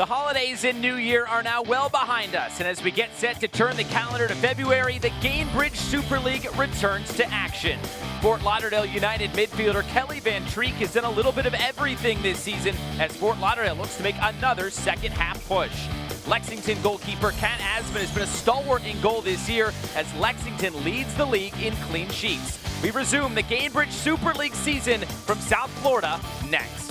The holidays and New Year are now well behind us, and as we get set to turn the calendar to February, the Gainbridge Super League returns to action. Fort Lauderdale United midfielder Kelly Van Treek has done a little bit of everything this season as Fort Lauderdale looks to make another second-half push. Lexington goalkeeper Kat Asman has been a stalwart in goal this year as Lexington leads the league in clean sheets. We resume the Gainbridge Super League season from South Florida next.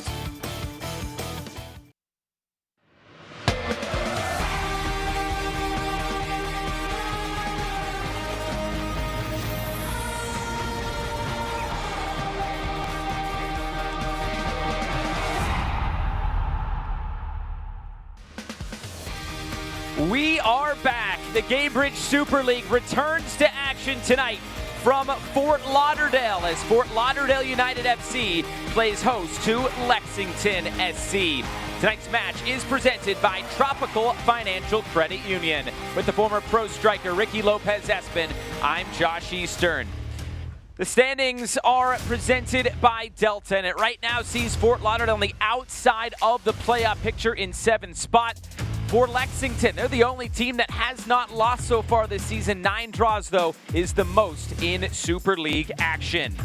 We are back. The Gainbridge Super League returns to action tonight from Fort Lauderdale as Fort Lauderdale United FC plays host to Lexington SC. Tonight's match is presented by Tropical Financial Credit Union. With the former pro striker Ricky Lopez-Espin, I'm Josh Eastern. The standings are presented by Delta, and it right now sees Fort Lauderdale on the outside of the playoff picture in 7th spot. For Lexington, they're the only team that has not lost so far this season. 9 draws, though, is the most in Super League action.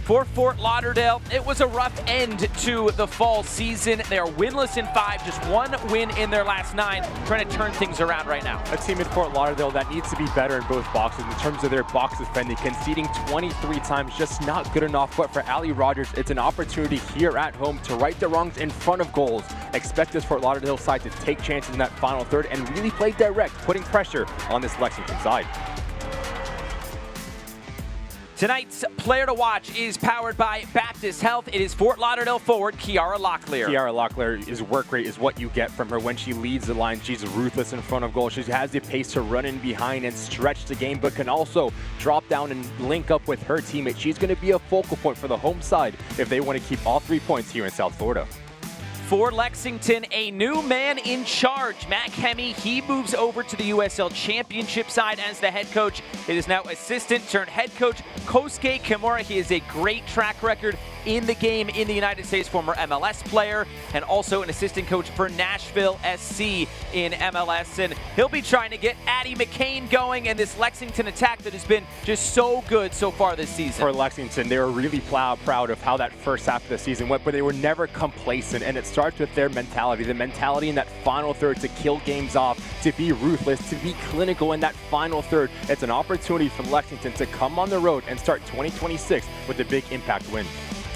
For Fort Lauderdale, it was a rough end to the fall season. They are winless in 5, just 1 win in their last 9, trying to turn things around right now. A team in Fort Lauderdale that needs to be better in both boxes in terms of their box defending, conceding 23 times, just not good enough. But for Ali Rogers, it's an opportunity here at home to right the wrongs in front of goals. Expect this Fort Lauderdale side to take chances in that final third and really play direct, putting pressure on this Lexington side. Tonight's player to watch is powered by Baptist Health. It is Fort Lauderdale forward Kiara Locklear. Kiara Locklear's work rate is what you get from her when she leads the line. She's ruthless in front of goal. She has the pace to run in behind and stretch the game, but can also drop down and link up with her teammate. She's going to be a focal point for the home side if they want to keep all 3 points here in South Florida. For Lexington, a new man in charge, Matt Kemme. He moves over to the USL Championship side as the head coach. It is now assistant turned head coach Kosuke Kimura. He has a great track record in the game in the United States, former MLS player, and also an assistant coach for Nashville SC in MLS. And he'll be trying to get Addie McCain going and this Lexington attack that has been just so good so far this season. For Lexington, they were really proud of how that first half of the season went, but they were never complacent, and it starts with their mentality. The mentality in that final third to kill games off, to be ruthless, to be clinical in that final third. It's an opportunity for Lexington to come on the road and start 2026 with a big impact win.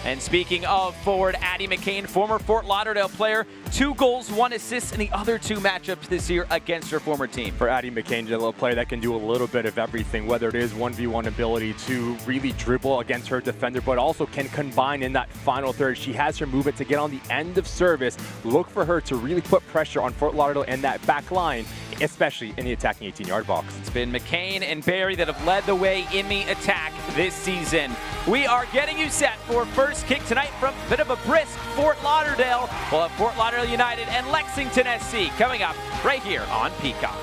And speaking of forward Addie McCain, former Fort Lauderdale player, 2 goals, 1 assist in the other 2 matchups this year against her former team. For Addie McCain, a little player that can do a little bit of everything, whether it is 1v1 ability to really dribble against her defender, but also can combine in that final third. She has her movement to get on the end of service. Look for her to really put pressure on Fort Lauderdale and that back line, especially in the attacking 18-yard box. It's been McCain and Barry that have led the way in the attack this season. We are getting you set for first kick tonight from a bit of a brisk Fort Lauderdale. We'll have Fort Lauderdale United and Lexington SC coming up right here on Peacock.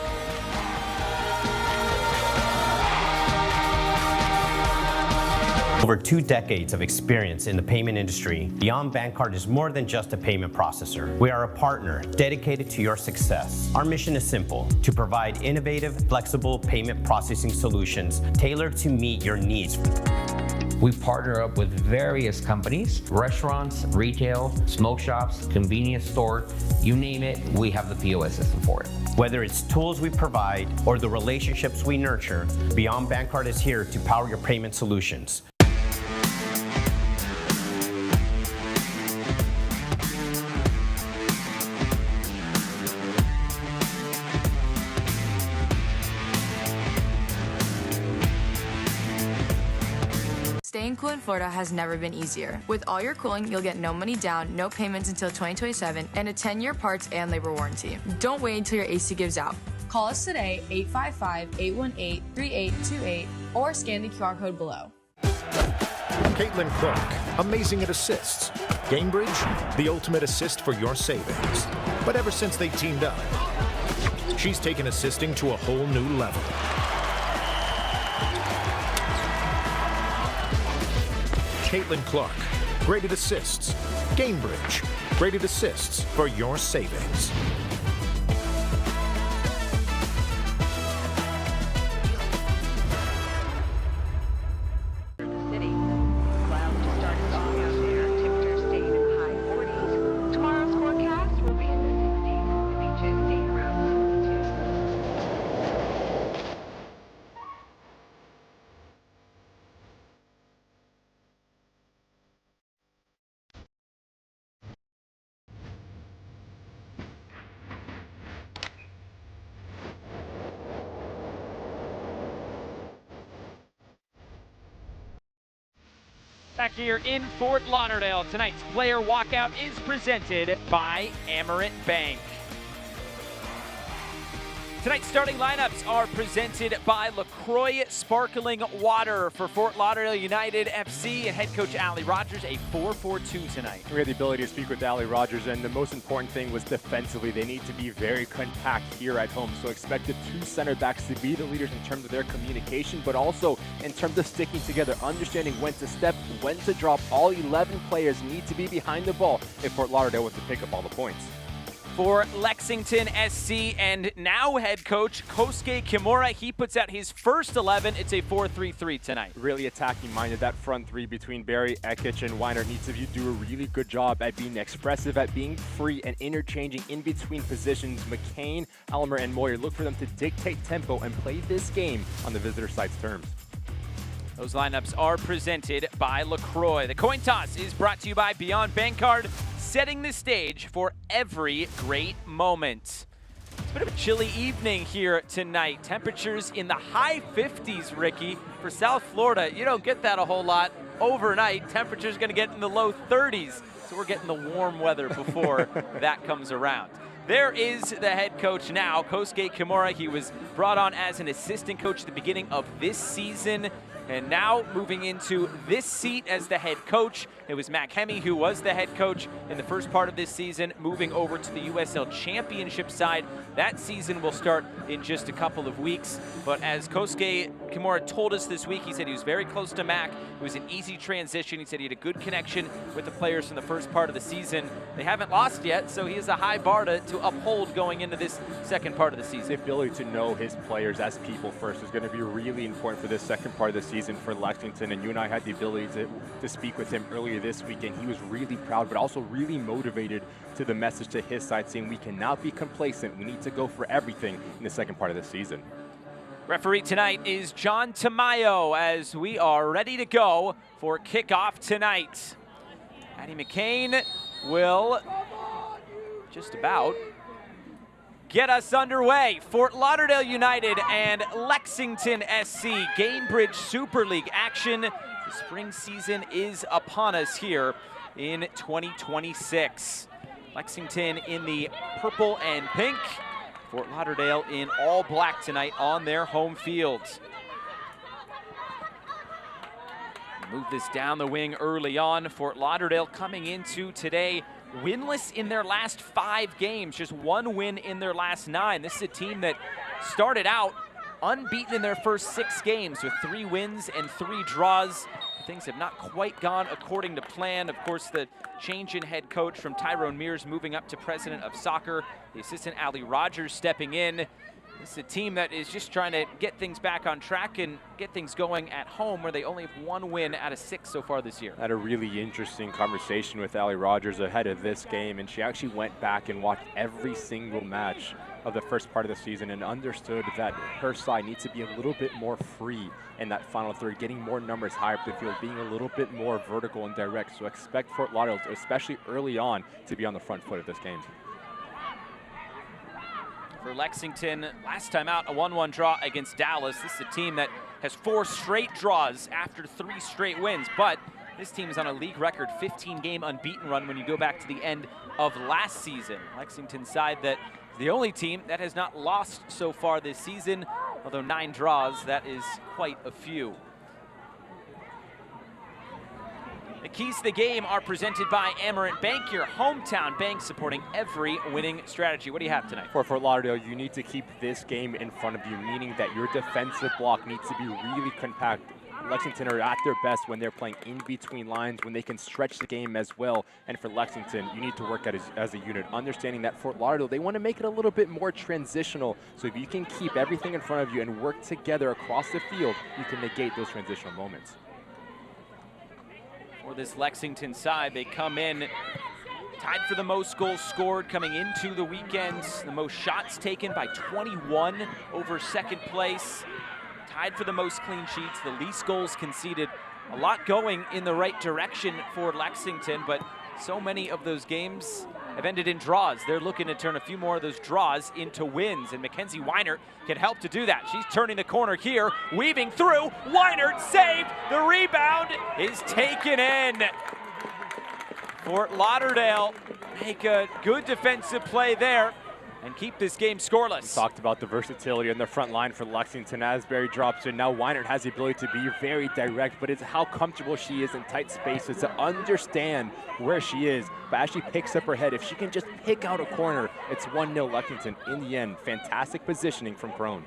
Over 2 decades of experience in the payment industry, Beyond Bankcard is more than just a payment processor. We are a partner dedicated to your success. Our mission is simple: to provide innovative, flexible payment processing solutions tailored to meet your needs. We partner up with various companies, restaurants, retail, smoke shops, convenience store, you name it, we have the POS system for it. Whether it's tools we provide or the relationships we nurture, Beyond Bankcard is here to power your payment solutions. Staying cool in Florida has never been easier. With all your cooling, you'll get no money down, no payments until 2027, and a 10-year parts and labor warranty. Don't wait until your AC gives out. Call us today, 855-818-3828, or scan the QR code below. Caitlin Clark, amazing at assists. Gainbridge, the ultimate assist for your savings. But ever since they teamed up, she's taken assisting to a whole new level. Caitlin Clark, graded assists. Gainbridge, graded assists for your savings. Back here in Fort Lauderdale, tonight's player walkout is presented by Amerant Bank. Tonight's starting lineups are presented by LaCroix Sparkling Water for Fort Lauderdale United FC and head coach Allie Rogers, a 4-4-2 tonight. We had the ability to speak with Allie Rogers, and the most important thing was defensively. They need to be very compact here at home, so expect the two center backs to be the leaders in terms of their communication, but also in terms of sticking together, understanding when to step, when to drop. All 11 players need to be behind the ball if Fort Lauderdale wants to pick up all the points. For Lexington SC and now head coach Kosuke Kimura, he puts out his first 11. It's a 4-3-3 tonight. Really attacking minded. That front three between Barry, Ekich, and Weiner needs to do a really good job at being expressive, at being free and interchanging in between positions. McCain, Almer, and Moyer, look for them to dictate tempo and play this game on the visitor side's terms. Those lineups are presented by LaCroix. The coin toss is brought to you by Beyond Bankcard, setting the stage for every great moment. It's a bit of a chilly evening here tonight. Temperatures in the high 50s, Ricky. For South Florida, you don't get that a whole lot overnight. Temperatures going to get in the low 30s, so we're getting the warm weather before that comes around. There is the head coach now, Kosuke Kimura. He was brought on as an assistant coach at the beginning of this season, and now moving into this seat as the head coach. It was Mac Hemme who was the head coach in the first part of this season, moving over to the USL Championship side. That season will start in just a couple of weeks. But as Kosuke Kimura told us this week, he said he was very close to Mac. It was an easy transition. He said he had a good connection with the players from the first part of the season. They haven't lost yet, so he has a high bar to uphold going into this second part of the season. The ability to know his players as people first is going to be really important for this second part of the season for Lexington, and you and I had the ability to speak with him earlier this week, and he was really proud but also really motivated to the message to his side, saying we cannot be complacent. We need to go for everything in the second part of the season. Referee tonight is John Tamayo as we are ready to go for kickoff tonight. Addie McCain will just about get us underway. Fort Lauderdale United and Lexington SC Gainbridge Super League action. The spring season is upon us here in 2026. Lexington in the purple and pink. Fort Lauderdale in all black tonight on their home field. Move this down the wing early on. Fort Lauderdale coming into today winless in their last 5 games, just 1 win in their last 9. This is a team that started out unbeaten in their first 6 games with 3 wins and 3 draws. Things have not quite gone according to plan. Of course, the change in head coach from Tyrone Mears moving up to president of soccer, the assistant Allie Rogers stepping in. This is a team that is just trying to get things back on track and get things going at home, where they only have 1 win out of 6 so far this year. I had a really interesting conversation with Allie Rogers ahead of this game, and she actually went back and watched every single match of the first part of the season and understood that her side needs to be a little bit more free in that final third, getting more numbers higher up the field, being a little bit more vertical and direct. So expect Fort Lauderdale, especially early on, to be on the front foot of this game. For Lexington, last time out, a 1-1 draw against Dallas. This is a team that has 4 straight draws after 3 straight wins, but this team is on a league record 15-game unbeaten run when you go back to the end of last season. Lexington's side that is the only team that has not lost so far this season, although 9 draws, that is quite a few. The keys to the game are presented by Amerant Bank, your hometown bank supporting every winning strategy. What do you have tonight? For Fort Lauderdale, you need to keep this game in front of you, meaning that your defensive block needs to be really compact, Lexington are at their best when they're playing in between lines, when they can stretch the game as well. And for Lexington, you need to work as a unit, understanding that Fort Lauderdale, they want to make it a little bit more transitional. So if you can keep everything in front of you and work together across the field, you can negate those transitional moments. For this Lexington side, they come in tied for the most goals scored coming into the weekend, the most shots taken by 21 over second place, tied for the most clean sheets, the least goals conceded. A lot going in the right direction for Lexington, but so many of those games have ended in draws. They're looking to turn a few more of those draws into wins, and Mackenzie Weinert can help to do that. She's turning the corner here, weaving through. Weinert saved. The rebound is taken in. Fort Lauderdale make a good defensive play there and keep this game scoreless. We talked about the versatility in the front line for Lexington. Asbury drops in. Now Weinert has the ability to be very direct, but it's how comfortable she is in tight spaces to understand where she is. But as she picks up her head, if she can just pick out a corner, it's 1-0 Lexington in the end. Fantastic positioning from Crone.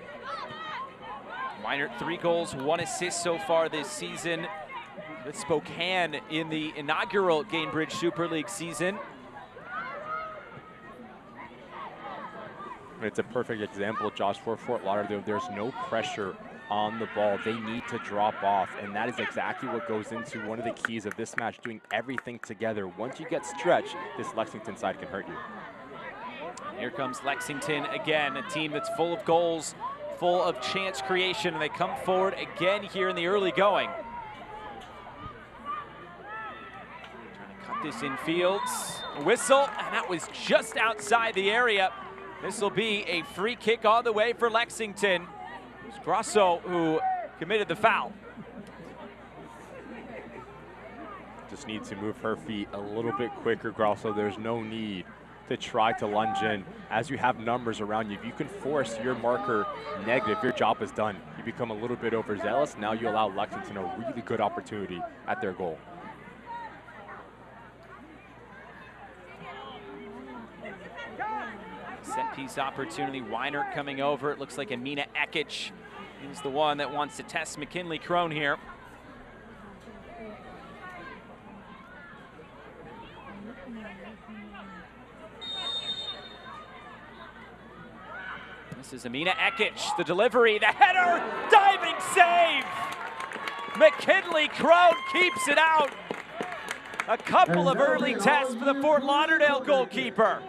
Weinert, 3 goals, 1 assist so far this season with Spokane in the inaugural Gainbridge Super League season. It's a perfect example, Josh, for Fort Lauderdale. There's no pressure on the ball. They need to drop off, and that is exactly what goes into one of the keys of this match, doing everything together. Once you get stretched, this Lexington side can hurt you. Here comes Lexington again, a team that's full of goals, full of chance creation, and they come forward again here in the early going. This in fields, a whistle, and that was just outside the area. This will be a free kick all the way for Lexington. It's Grosso who committed the foul. Just needs to move her feet a little bit quicker, Grosso. There's no need to try to lunge in. As you have numbers around you, if you can force your marker negative, your job is done. You become a little bit overzealous. Now you allow Lexington a really good opportunity at their goal. Set piece opportunity, Weinert coming over. It looks like Amina Ekic is the one that wants to test McKinley Crone here. This is Amina Ekic, the delivery, the header, diving save! McKinley Crone keeps it out. A couple of early tests for the Fort Lauderdale goalkeeper.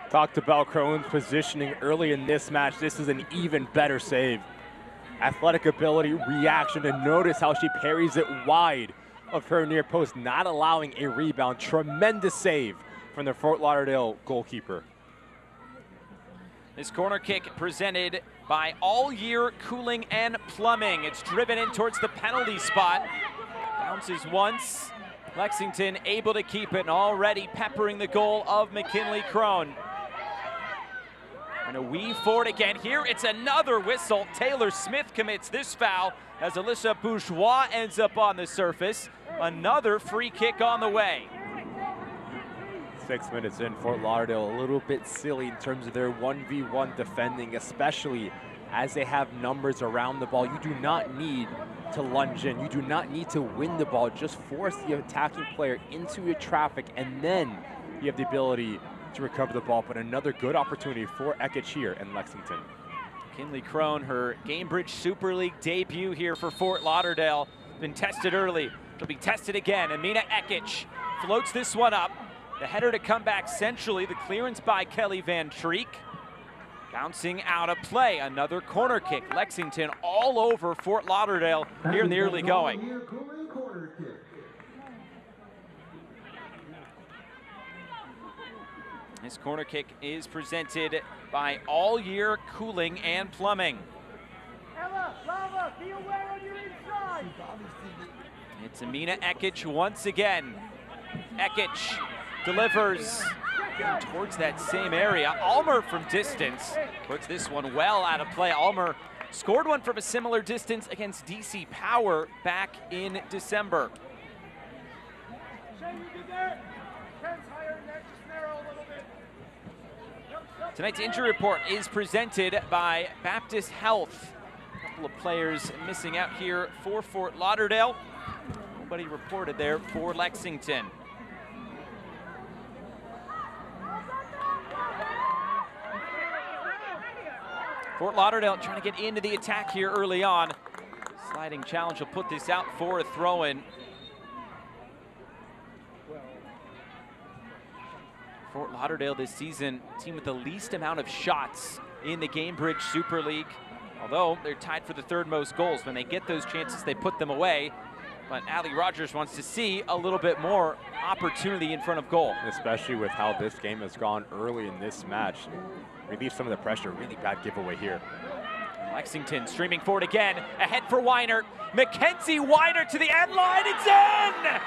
Talked about Crone's positioning early in this match. This is an even better save. Athletic ability, reaction, and notice how she parries it wide of her near post, not allowing a rebound. Tremendous save from the Fort Lauderdale goalkeeper. This corner kick presented by All Year Cooling and Plumbing. It's driven in towards the penalty spot. Bounces once. Lexington able to keep it and already peppering the goal of McKinley Crone. And a weave forward again here. It's another whistle. Taylor Smith commits this foul as Alyssa Bourgeois ends up on the surface. Another free kick on the way. 6 minutes in, Fort Lauderdale a little bit silly in terms of their 1v1 defending, especially as they have numbers around the ball. You do not need to lunge in. You do not need to win the ball. Just force the attacking player into your traffic, and then you have the ability to recover the ball. But another good opportunity for Ekic here in Lexington. McKinley Crone, her Gainbridge Super League debut here for Fort Lauderdale. Been tested early. It'll be tested again. Amina Ekic floats this one up. The header to come back centrally. The clearance by Kelly Van Treek. Bouncing out of play. Another corner kick. Lexington all over Fort Lauderdale here in the early going. This corner kick is presented by All Year Cooling and Plumbing. Lava, be aware on your inside. It's Amina Ekic once again. Ekic delivers towards that same area. Almer from distance puts this one well out of play. Almer scored one from a similar distance against DC Power back in December. Tonight's injury report is presented by Baptist Health. couple of players missing out here for Fort Lauderdale. Nobody reported there for Lexington. Fort Lauderdale trying to get into the attack here early on. Sliding challenge will put this out for a throw-in. Fort Lauderdale this season, team with the least amount of shots in the Gainbridge Super League. Although they're tied for the third most goals. When they get those chances, they put them away. But Allie Rogers wants to see a little bit more opportunity in front of goal. Especially with how this game has gone early in this match. Relieve some of the pressure. Really bad giveaway here. Lexington streaming forward again. Ahead for Weiner. Mackenzie Weiner to the end line. It's in!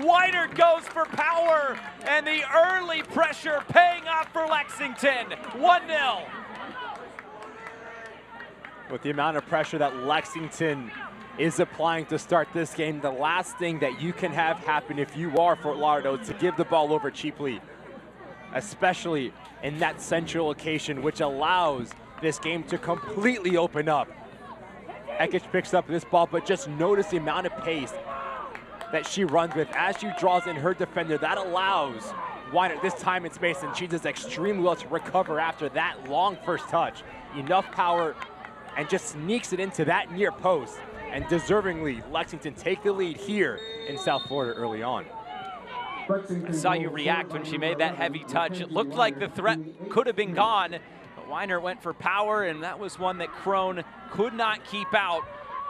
Weiner goes for power. And the early pressure paying off for Lexington. 1-0. With the amount of pressure that Lexington is applying to start this game, the last thing that you can have happen if you are Fort Lauderdale is to give the ball over cheaply, especially in that central location, which allows this game to completely open up. Ekic picks up this ball, but just notice the amount of pace that she runs with as she draws in her defender. That allows Weiner this time and space, and she does extremely well to recover after that long first touch. Enough power, and just sneaks it into that near post. And deservingly, Lexington take the lead here in South Florida early on. I saw you react when she made that heavy touch. It looked like the threat could have been gone, but Weiner went for power, and that was one that Crone could not keep out.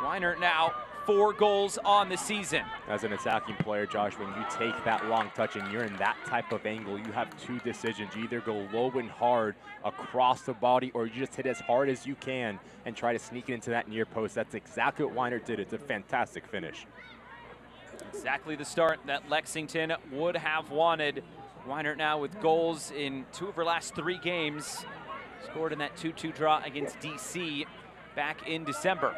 Weiner now 4 goals on the season. As an attacking player, Josh, when you take that long touch and you're in that type of angle, you have 2 decisions. You either go low and hard across the body, or you just hit as hard as you can and try to sneak it into that near post. That's exactly what Weiner did. It's a fantastic finish. Exactly the start that Lexington would have wanted. Weiner now with goals in 2 of her last 3 games. Scored in that 2-2 draw against DC back in December.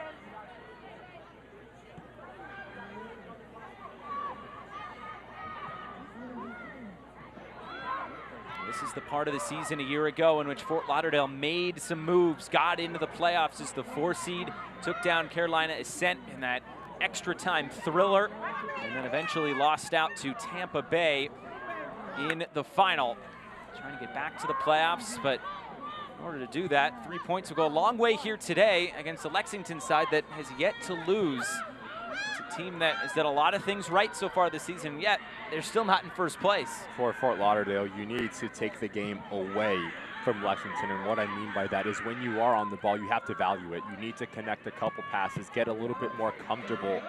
This is the part of the season a year ago in which Fort Lauderdale made some moves, got into the playoffs as the 4 seed, took down Carolina Ascent in that extra time thriller, and then eventually lost out to Tampa Bay in the final. Trying to get back to the playoffs, but in order to do that, 3 points will go a long way here today against the Lexington side that has yet to lose. It's a team that has done a lot of things right so far this season, yet they're still not in first place. For Fort Lauderdale, you need to take the game away from Lexington, and what I mean by that is when you are on the ball, you have to value it. You need to connect a couple passes, get a little bit more comfortable,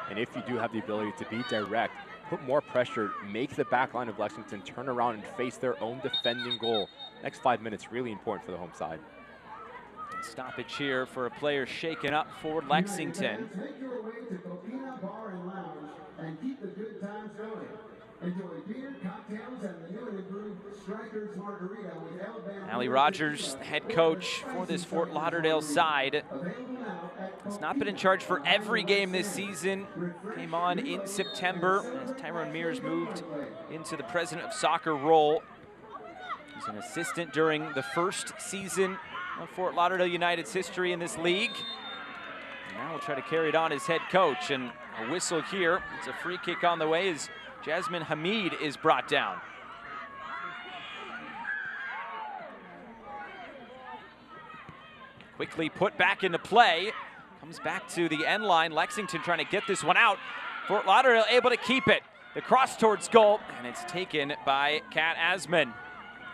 and if you do have the ability to be direct, put more pressure, make the back line of Lexington turn around and face their own defending goal. Next 5 minutes, really important for the home side. Stoppage here for a player shaken up for Lexington. Take your way to Coquina Bar and Lounge and keep the good times going. Enjoy beer, cocktails, and the new and improved Strikers Margarita with Alabama. Allie Rogers, head coach for this Fort Lauderdale side, has not been in charge for every game this season. Came on in September as Tyrone Mears moved into the president of soccer role. He's an assistant during the first season of Fort Lauderdale United's history in this league. And now we'll try to carry it on as head coach, and a whistle here. It's a free kick on the way as Jasmine Hamid is brought down. Quickly put back into play. Comes back to the end line. Lexington trying to get this one out. Fort Lauderdale able to keep it. The cross towards goal, and it's taken by Kat Asman.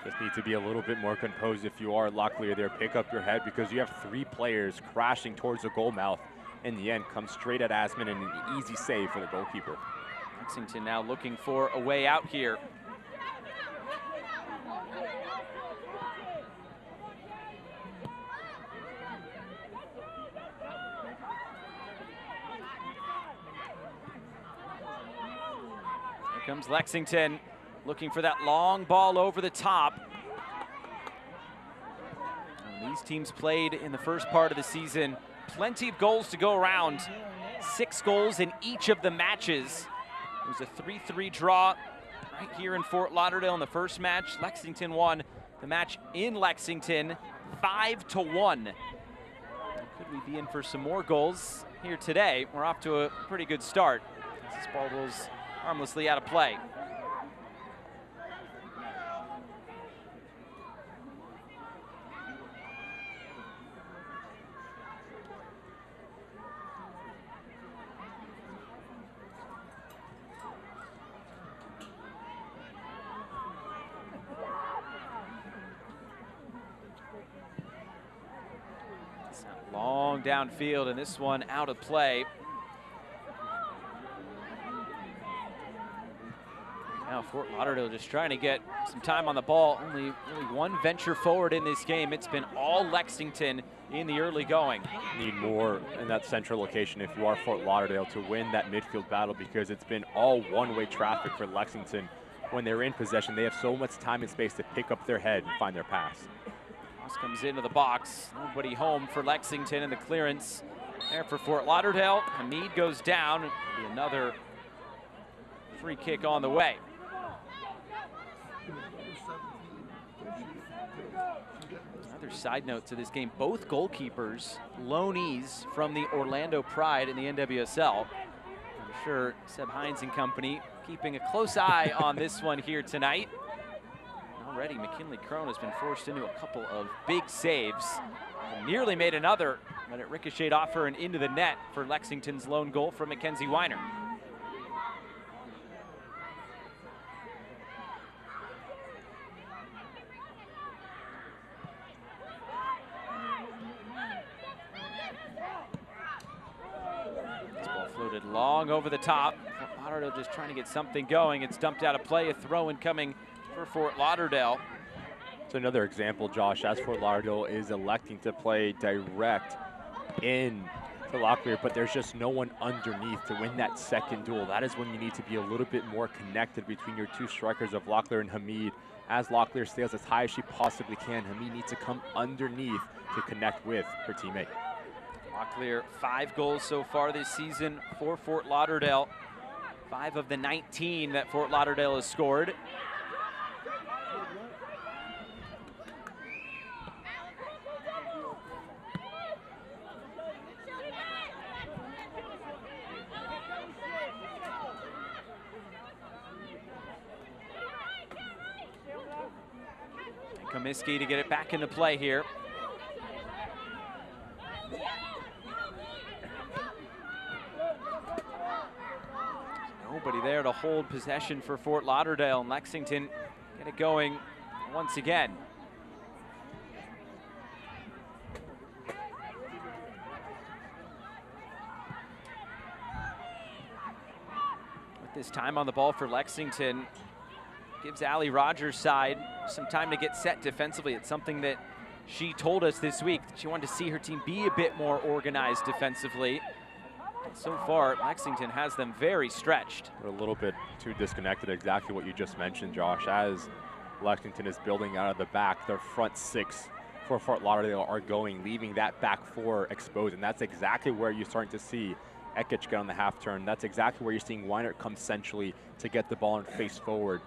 Just need to be a little bit more composed if you are Locklear there. Pick up your head because you have 3 players crashing towards the goal mouth. In the end, comes straight at Asman and an easy save for the goalkeeper. Lexington now looking for a way out here. Here comes Lexington, looking for that long ball over the top. And these teams played in the first part of the season. Plenty of goals to go around. 6 goals in each of the matches. It was a 3-3 draw right here in Fort Lauderdale in the first match. Lexington won the match in Lexington 5-1. Could we be in for some more goals here today? We're off to a pretty good start. This ball rolls harmlessly out of play. Long downfield, and this one out of play. Now Fort Lauderdale just trying to get some time on the ball. Only really one venture forward in this game. It's been all Lexington in the early going. Need more in that central location if you are Fort Lauderdale to win that midfield battle, because it's been all one-way traffic for Lexington. When they're in possession, they have so much time and space to pick up their head and find their pass. Cross comes into the box. Nobody home for Lexington, and the clearance there for Fort Lauderdale. Hamid goes down. Be another free kick on the way. Another side note to this game, both goalkeepers loanees from the Orlando Pride in the NWSL. I'm sure Seb Hines and company keeping a close eye on this one here tonight. Already, McKinley Crone has been forced into a couple of big saves. And nearly made another, but it ricocheted off her and into the net for Lexington's lone goal from Mackenzie Weiner. This ball floated long over the top. Lauderdale just trying to get something going. It's dumped out of play, a throw incoming for Fort Lauderdale. It's another example, Josh, as Fort Lauderdale is electing to play direct in to Locklear, but there's just no one underneath to win that second duel. That is when you need to be a little bit more connected between your two strikers of Locklear and Hamid. As Locklear sails as high as she possibly can, Hamid needs to come underneath to connect with her teammate. Locklear, 5 goals so far this season for Fort Lauderdale. 5 of the 19 that Fort Lauderdale has scored. Comiskey to get it back into play here. Nobody there to hold possession for Fort Lauderdale, and Lexington get it going once again. With this time on the ball for Lexington, gives Allie Rogers' side some time to get set defensively. It's something that she told us this week, that she wanted to see her team be a bit more organized defensively. And so far, Lexington has them very stretched. They're a little bit too disconnected, exactly what you just mentioned, Josh. As Lexington is building out of the back, their front 6 for Fort Lauderdale are going, leaving that back 4 exposed. And that's exactly where you're starting to see Ekic get on the half turn. That's exactly where you're seeing Weinert come centrally to get the ball and face forward.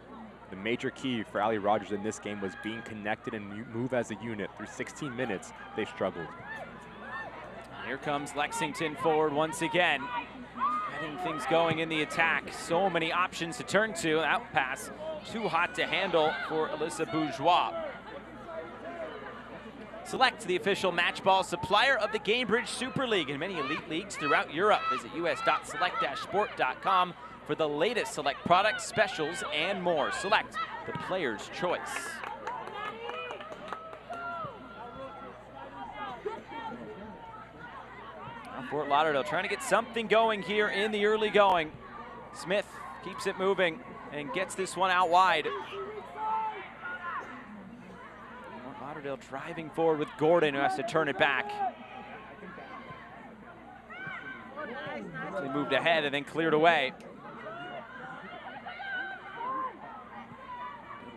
The major key for Allie Rogers in this game was being connected and move as a unit. Through 16 minutes, they've struggled. Here comes Lexington forward once again. Getting things going in the attack. So many options to turn to. That pass too hot to handle for Alyssa Bourgeois. Select, the official match ball supplier of the Gainbridge Super League and many elite leagues throughout Europe. Visit us.select-sport.com for the latest Select products, specials, and more. Select, the player's choice. Now Fort Lauderdale trying to get something going here in the early going. Smith keeps it moving and gets this one out wide. Fort Lauderdale driving forward with Gordon, who has to turn it back. They moved ahead and then cleared away.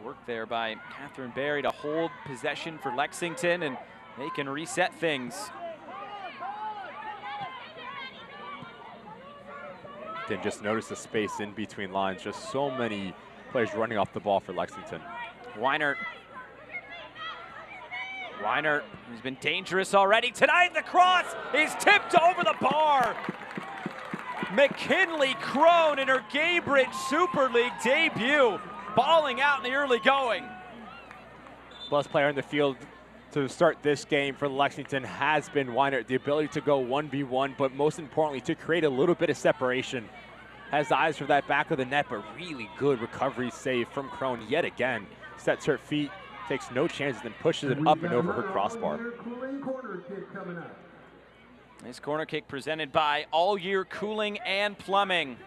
Work there by Catherine Barry to hold possession for Lexington, and they can reset things. Then just notice the space in between lines. Just so many players running off the ball for Lexington. Weinert Weiner, who's been dangerous already tonight, the cross is tipped over the bar. McKinley Crone in her Gainbridge Super League debut, balling out in the early going. Best player in the field to start this game for Lexington has been Weiner. The ability to go 1v1, but most importantly, to create a little bit of separation. Has the eyes for that back of the net, but really good recovery save from Crone yet again. Sets her feet, takes no chances, then pushes it up and over her crossbar. This corner kick presented by All Year Cooling and Plumbing.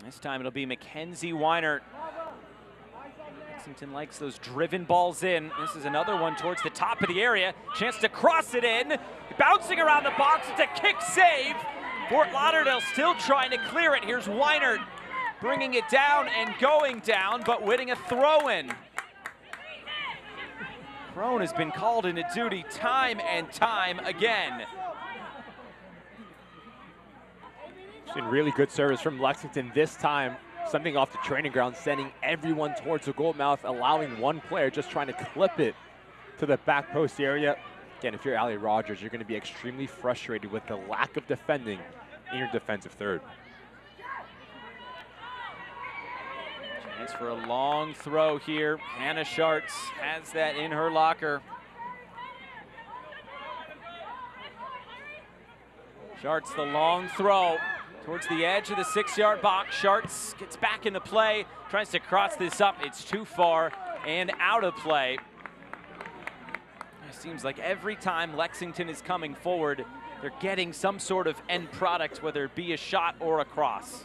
This time it'll be Mackenzie Weiner. Lexington likes those driven balls in. This is another one towards the top of the area. Chance to cross it in. Bouncing around the box. It's a kick save. Fort Lauderdale still trying to clear it. Here's Weiner bringing it down and going down, but winning a throw-in. Crone has been called into duty time and time again. Seen really good service from Lexington this time. Something off the training ground, sending everyone towards the goal mouth, allowing one player just trying to clip it to the back post area. Again, if you're Allie Rogers, you're going to be extremely frustrated with the lack of defending in your defensive third. Chance for a long throw here. Hannah Schartz has that in her locker. Schartz, the long throw towards the edge of the 6-yard box. Schartz gets back into play, tries to cross this up. It's too far and out of play. It seems like every time Lexington is coming forward, they're getting some sort of end product, whether it be a shot or a cross.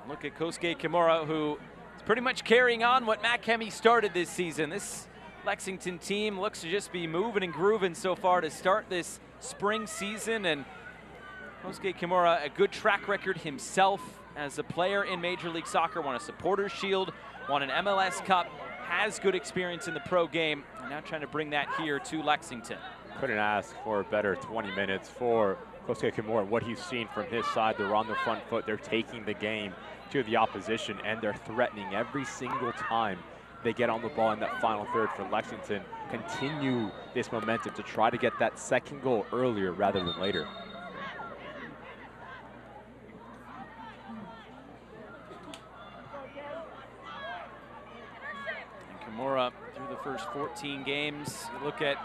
Look at Kosuke Kimura, who is pretty much carrying on what Matt Kemi started this season. This Lexington team looks to just be moving and grooving so far to start this spring season. And Kosuke Kimura, a good track record himself as a player in Major League Soccer, won a Supporters Shield, won an MLS Cup, has good experience in the pro game, and now trying to bring that here to Lexington. Couldn't ask for a better 20 minutes for Kosuke Kimura. What he's seen from his side, they're on the front foot, they're taking the game to the opposition, and they're threatening every single time they get on the ball in that final third for Lexington. Continue this momentum to try to get that second goal earlier rather than later. Kimura through the first 14 games. You look at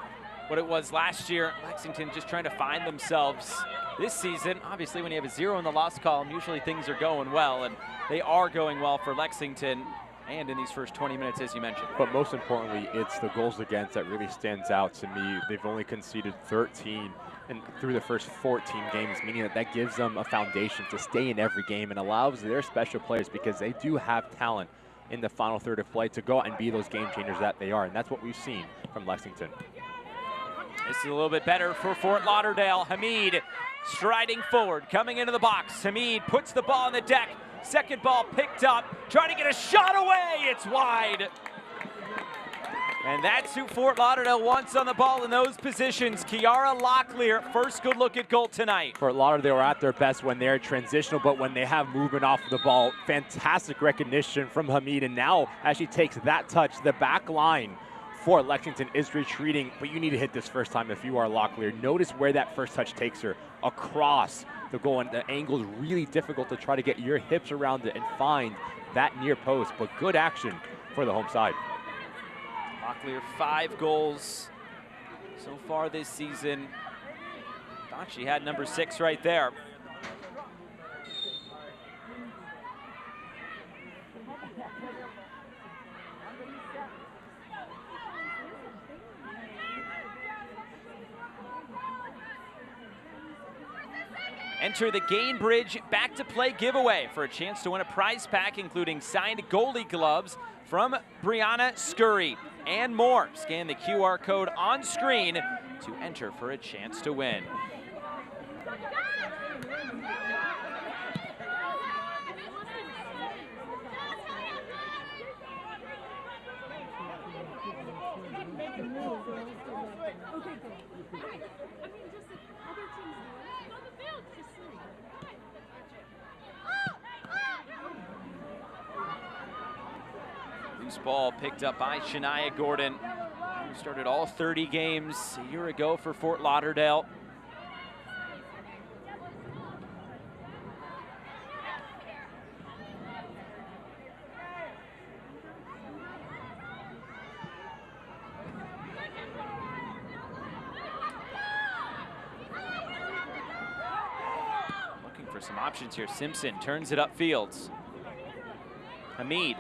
what it was last year, Lexington just trying to find themselves this season. Obviously, when you have a 0 in the loss column, usually things are going well, and they are going well for Lexington and in these first 20 minutes, as you mentioned. But most importantly, it's the goals against that really stands out to me. They've only conceded 13 through the first 14 games, meaning that gives them a foundation to stay in every game and allows their special players, because they do have talent in the final third of play, to go out and be those game changers that they are, and that's what we've seen from Lexington. This is a little bit better for Fort Lauderdale. Hamid striding forward, coming into the box. Hamid puts the ball on the deck. Second ball picked up, trying to get a shot away. It's wide. And that's who Fort Lauderdale wants on the ball in those positions. Kiara Locklear, first good look at goal tonight. Fort Lauderdale are at their best when they're transitional, but when they have movement off of the ball, fantastic recognition from Hamid. And now, as she takes that touch, the back line for Lexington is retreating, but you need to hit this first time if you are Locklear. Notice where that first touch takes her, across the goal, and the angle is really difficult to try to get your hips around it and find that near post, but good action for the home side. Locklear, 5 goals so far this season. Thought she had number 6 right there. Enter the Gainbridge Back to Play giveaway for a chance to win a prize pack, including signed goalie gloves from Brianna Scurry and more. Scan the QR code on screen to enter for a chance to win. Loose ball picked up by Shania Gordon, who started all 30 games a year ago for Fort Lauderdale. Looking for some options here. Simpson turns it upfield. Hamid.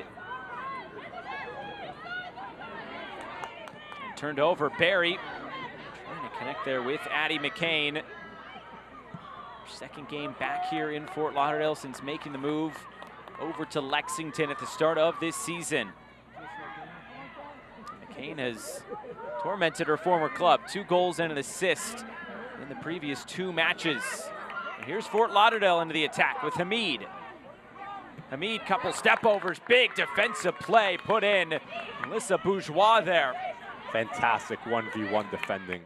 Turned over, Barry trying to connect there with Addie McCain. Second game back here in Fort Lauderdale since making the move over to Lexington at the start of this season. McCain has tormented her former club. 2 goals and an assist in the previous 2 matches. And here's Fort Lauderdale into the attack with Hamid. Hamid, couple step overs, big defensive play put in. Melissa Bourgeois there. Fantastic 1v1 defending.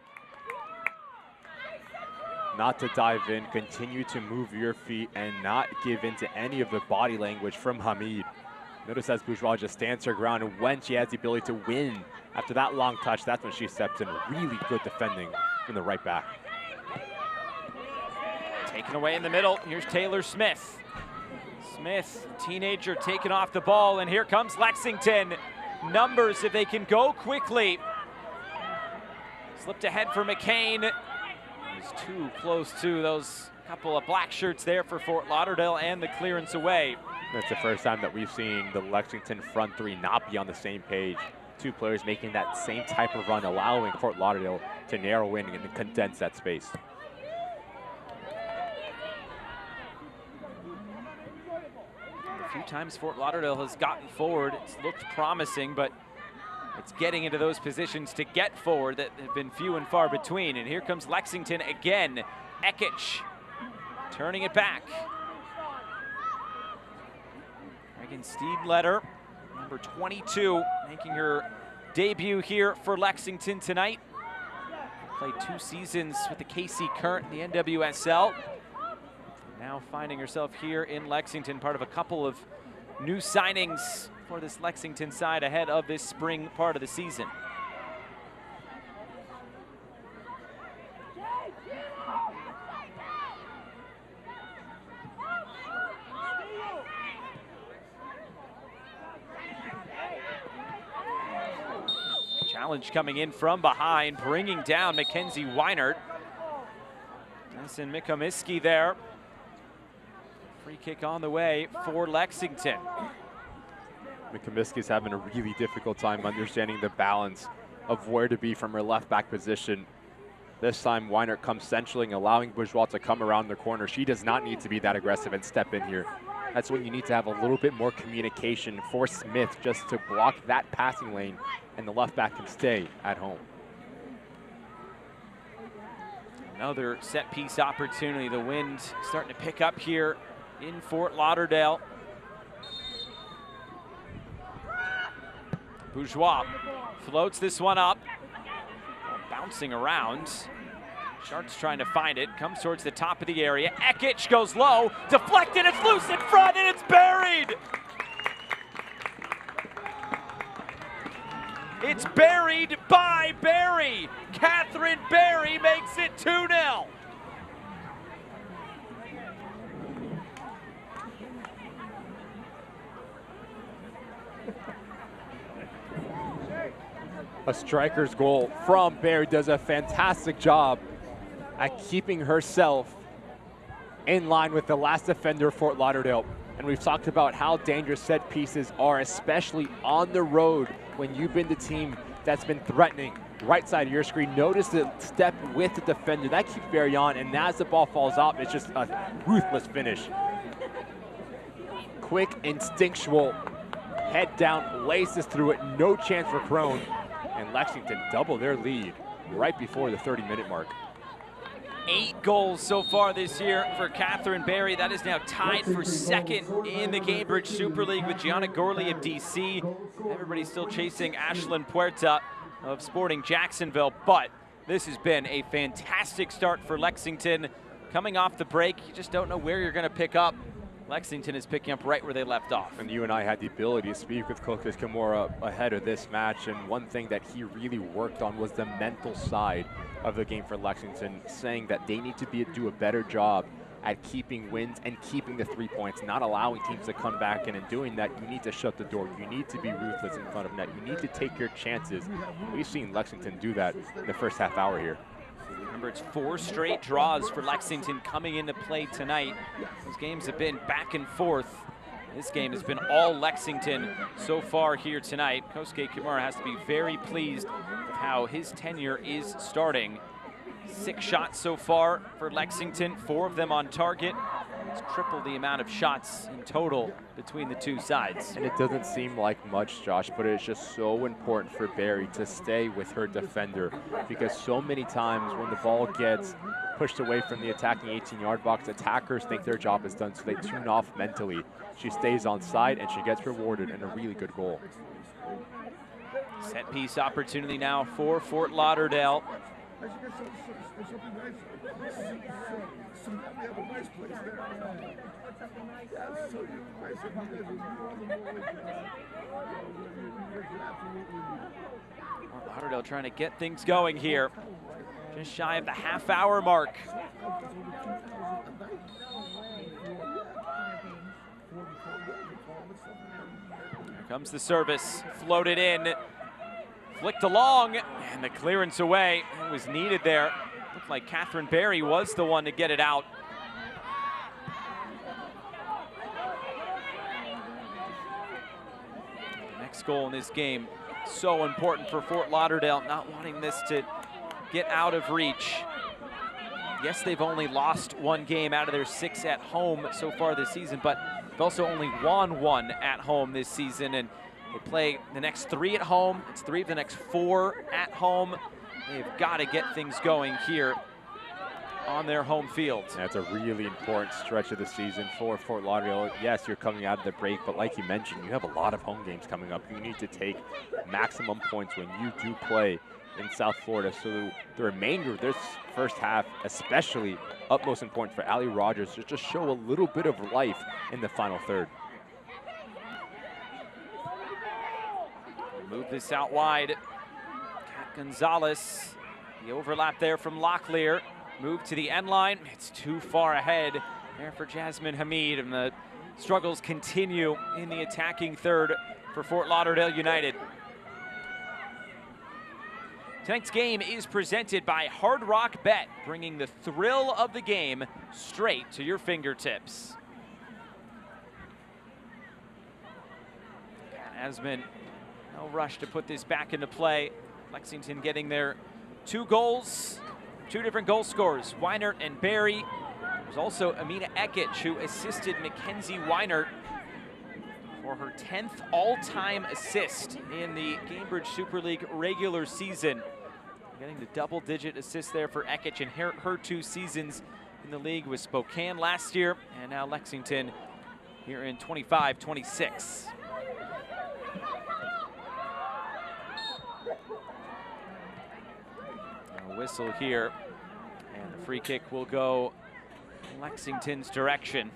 Not to dive in, continue to move your feet and not give in to any of the body language from Hamid. Notice as Bourgeois just stands her ground, and when she has the ability to win after that long touch, that's when she steps in. Really good defending from the right back. Taken away in the middle, here's Taylor Smith. Smith, teenager, taking off the ball, and here comes Lexington. Numbers if they can go quickly. Slipped ahead for McCain. He's too close to those couple of black shirts there for Fort Lauderdale, and the clearance away. That's the first time that we've seen the Lexington front 3 not be on the same page. 2 players making that same type of run, allowing Fort Lauderdale to narrow in and condense that space. A few times Fort Lauderdale has gotten forward. It's looked promising, but it's getting into those positions to get forward that have been few and far between. And here comes Lexington again. Ekich turning it back. Megan Steedletter, number 22, making her debut here for Lexington tonight. Played 2 seasons with the KC Current in the NWSL. Now finding herself here in Lexington, part of a couple of new signings for this Lexington side ahead of this spring part of the season. Challenge coming in from behind, bringing down Mackenzie Weinert. Denison Mikomiski there. Free kick on the way for Lexington. Mikomiski's having a really difficult time understanding the balance of where to be from her left back position. This time Weinert comes centraling, allowing Bourgeois to come around the corner. She does not need to be that aggressive and step in here. That's when you need to have a little bit more communication for Smith just to block that passing lane, and the left back can stay at home. Another set piece opportunity. The wind starting to pick up here in Fort Lauderdale. Bourgeois floats this one up, bouncing around. Sharks trying to find it, comes towards the top of the area. Ekich goes low, deflected, it's loose in front, and it's buried! It's buried by Barry. Catherine Barry makes it 2-0. A striker's goal from Barry does a fantastic job at keeping herself in line with the last defender, Fort Lauderdale. And we've talked about how dangerous set pieces are, especially on the road when you've been the team that's been threatening. Right side of your screen, notice the step with the defender. That keeps Barry on, and as the ball falls off, it's just a ruthless finish. Quick, instinctual, head down, laces through it, no chance for Crone. And Lexington double their lead right before the 30-minute mark. 8 goals so far this year for Catherine Barry. That is now tied for second in the Gainbridge Super League with Gianna Gorley of DC. Everybody's still chasing Ashlyn Puerta of Sporting Jacksonville, but this has been a fantastic start for Lexington. Coming off the break, you just don't know where you're going to pick up Lexington is picking up right where they left off. And you and I had the ability to speak with Coach Kimura ahead of this match, and one thing that he really worked on was the mental side of the game for Lexington, saying that they need to do a better job at keeping wins and keeping the 3 points, not allowing teams to come back in. And doing that, you need to shut the door. You need to be ruthless in front of net. You need to take your chances. We've seen Lexington do that in the first half hour here. Remember, it's 4 straight draws for Lexington coming into play tonight. Those games have been back and forth. This game has been all Lexington so far here tonight. Kosuke Kimura has to be very pleased with how his tenure is starting. 6 shots so far for Lexington, 4 of them on target. It's triple the amount of shots in total between the two sides. And it doesn't seem like much, Josh, but it's just so important for Barry to stay with her defender, because so many times when the ball gets pushed away from the attacking 18-yard box, attackers think their job is done, so they tune off mentally. She stays on side and she gets rewarded in a really good goal. Set piece opportunity now for Fort Lauderdale. Lauderdale trying to get things going here. Just shy of the half-hour mark. Here comes the service, floated in, flicked along, and the clearance away. It was needed there. Looked like Catherine Barry was the one to get it out. Next goal in this game, so important for Fort Lauderdale, not wanting this to get out of reach. Yes, they've only lost 1 game out of their 6 at home so far this season, but they've also only won 1 at home this season, and they play the next 3 at home. It's 3 of the next 4 at home. They've got to get things going here on their home field. That's a really important stretch of the season for Fort Lauderdale. Yes, you're coming out of the break, but like you mentioned, you have a lot of home games coming up. You need to take maximum points when you do play in South Florida. So the remainder of this first half, especially utmost important for Allie Rogers, to just show a little bit of life in the final third. Move this out wide. Kat Gonzalez, the overlap there from Locklear. Move to the end line. It's too far ahead there for Jasmine Hamid, and the struggles continue in the attacking third for Fort Lauderdale United. Tonight's game is presented by Hard Rock Bet, bringing the thrill of the game straight to your fingertips. Asman, no rush to put this back into play. Lexington getting their 2 goals, 2 different goal scorers, Weinert and Barry. There's also Amina Ekic, who assisted Mackenzie Weinert for her 10th all-time assist in the Gainbridge Super League regular season. Getting the double-digit assist there for Ekic in her 2 seasons in the league with Spokane last year, and now Lexington here in 25-26. A whistle here, and the free kick will go Lexington's direction.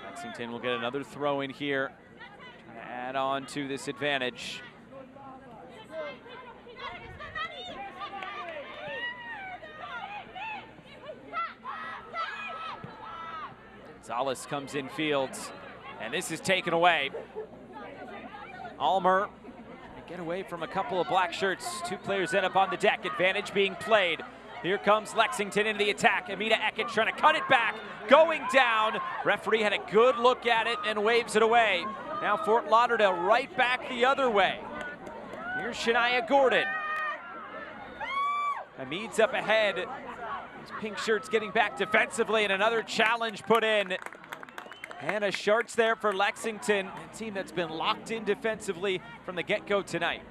Lexington will get another throw in here to add on to this advantage. Gonzalez comes in field, and this is taken away. Almer get away from a couple of black shirts. 2 players end up on the deck. Advantage being played. Here comes Lexington into the attack. Amina Ekic trying to cut it back, going down. Referee had a good look at it and waves it away. Now Fort Lauderdale right back the other way. Here's Shania Gordon. Hamid's up ahead. These pink shirts getting back defensively, and another challenge put in. Hannah Schartz there for Lexington, a team that's been locked in defensively from the get-go tonight.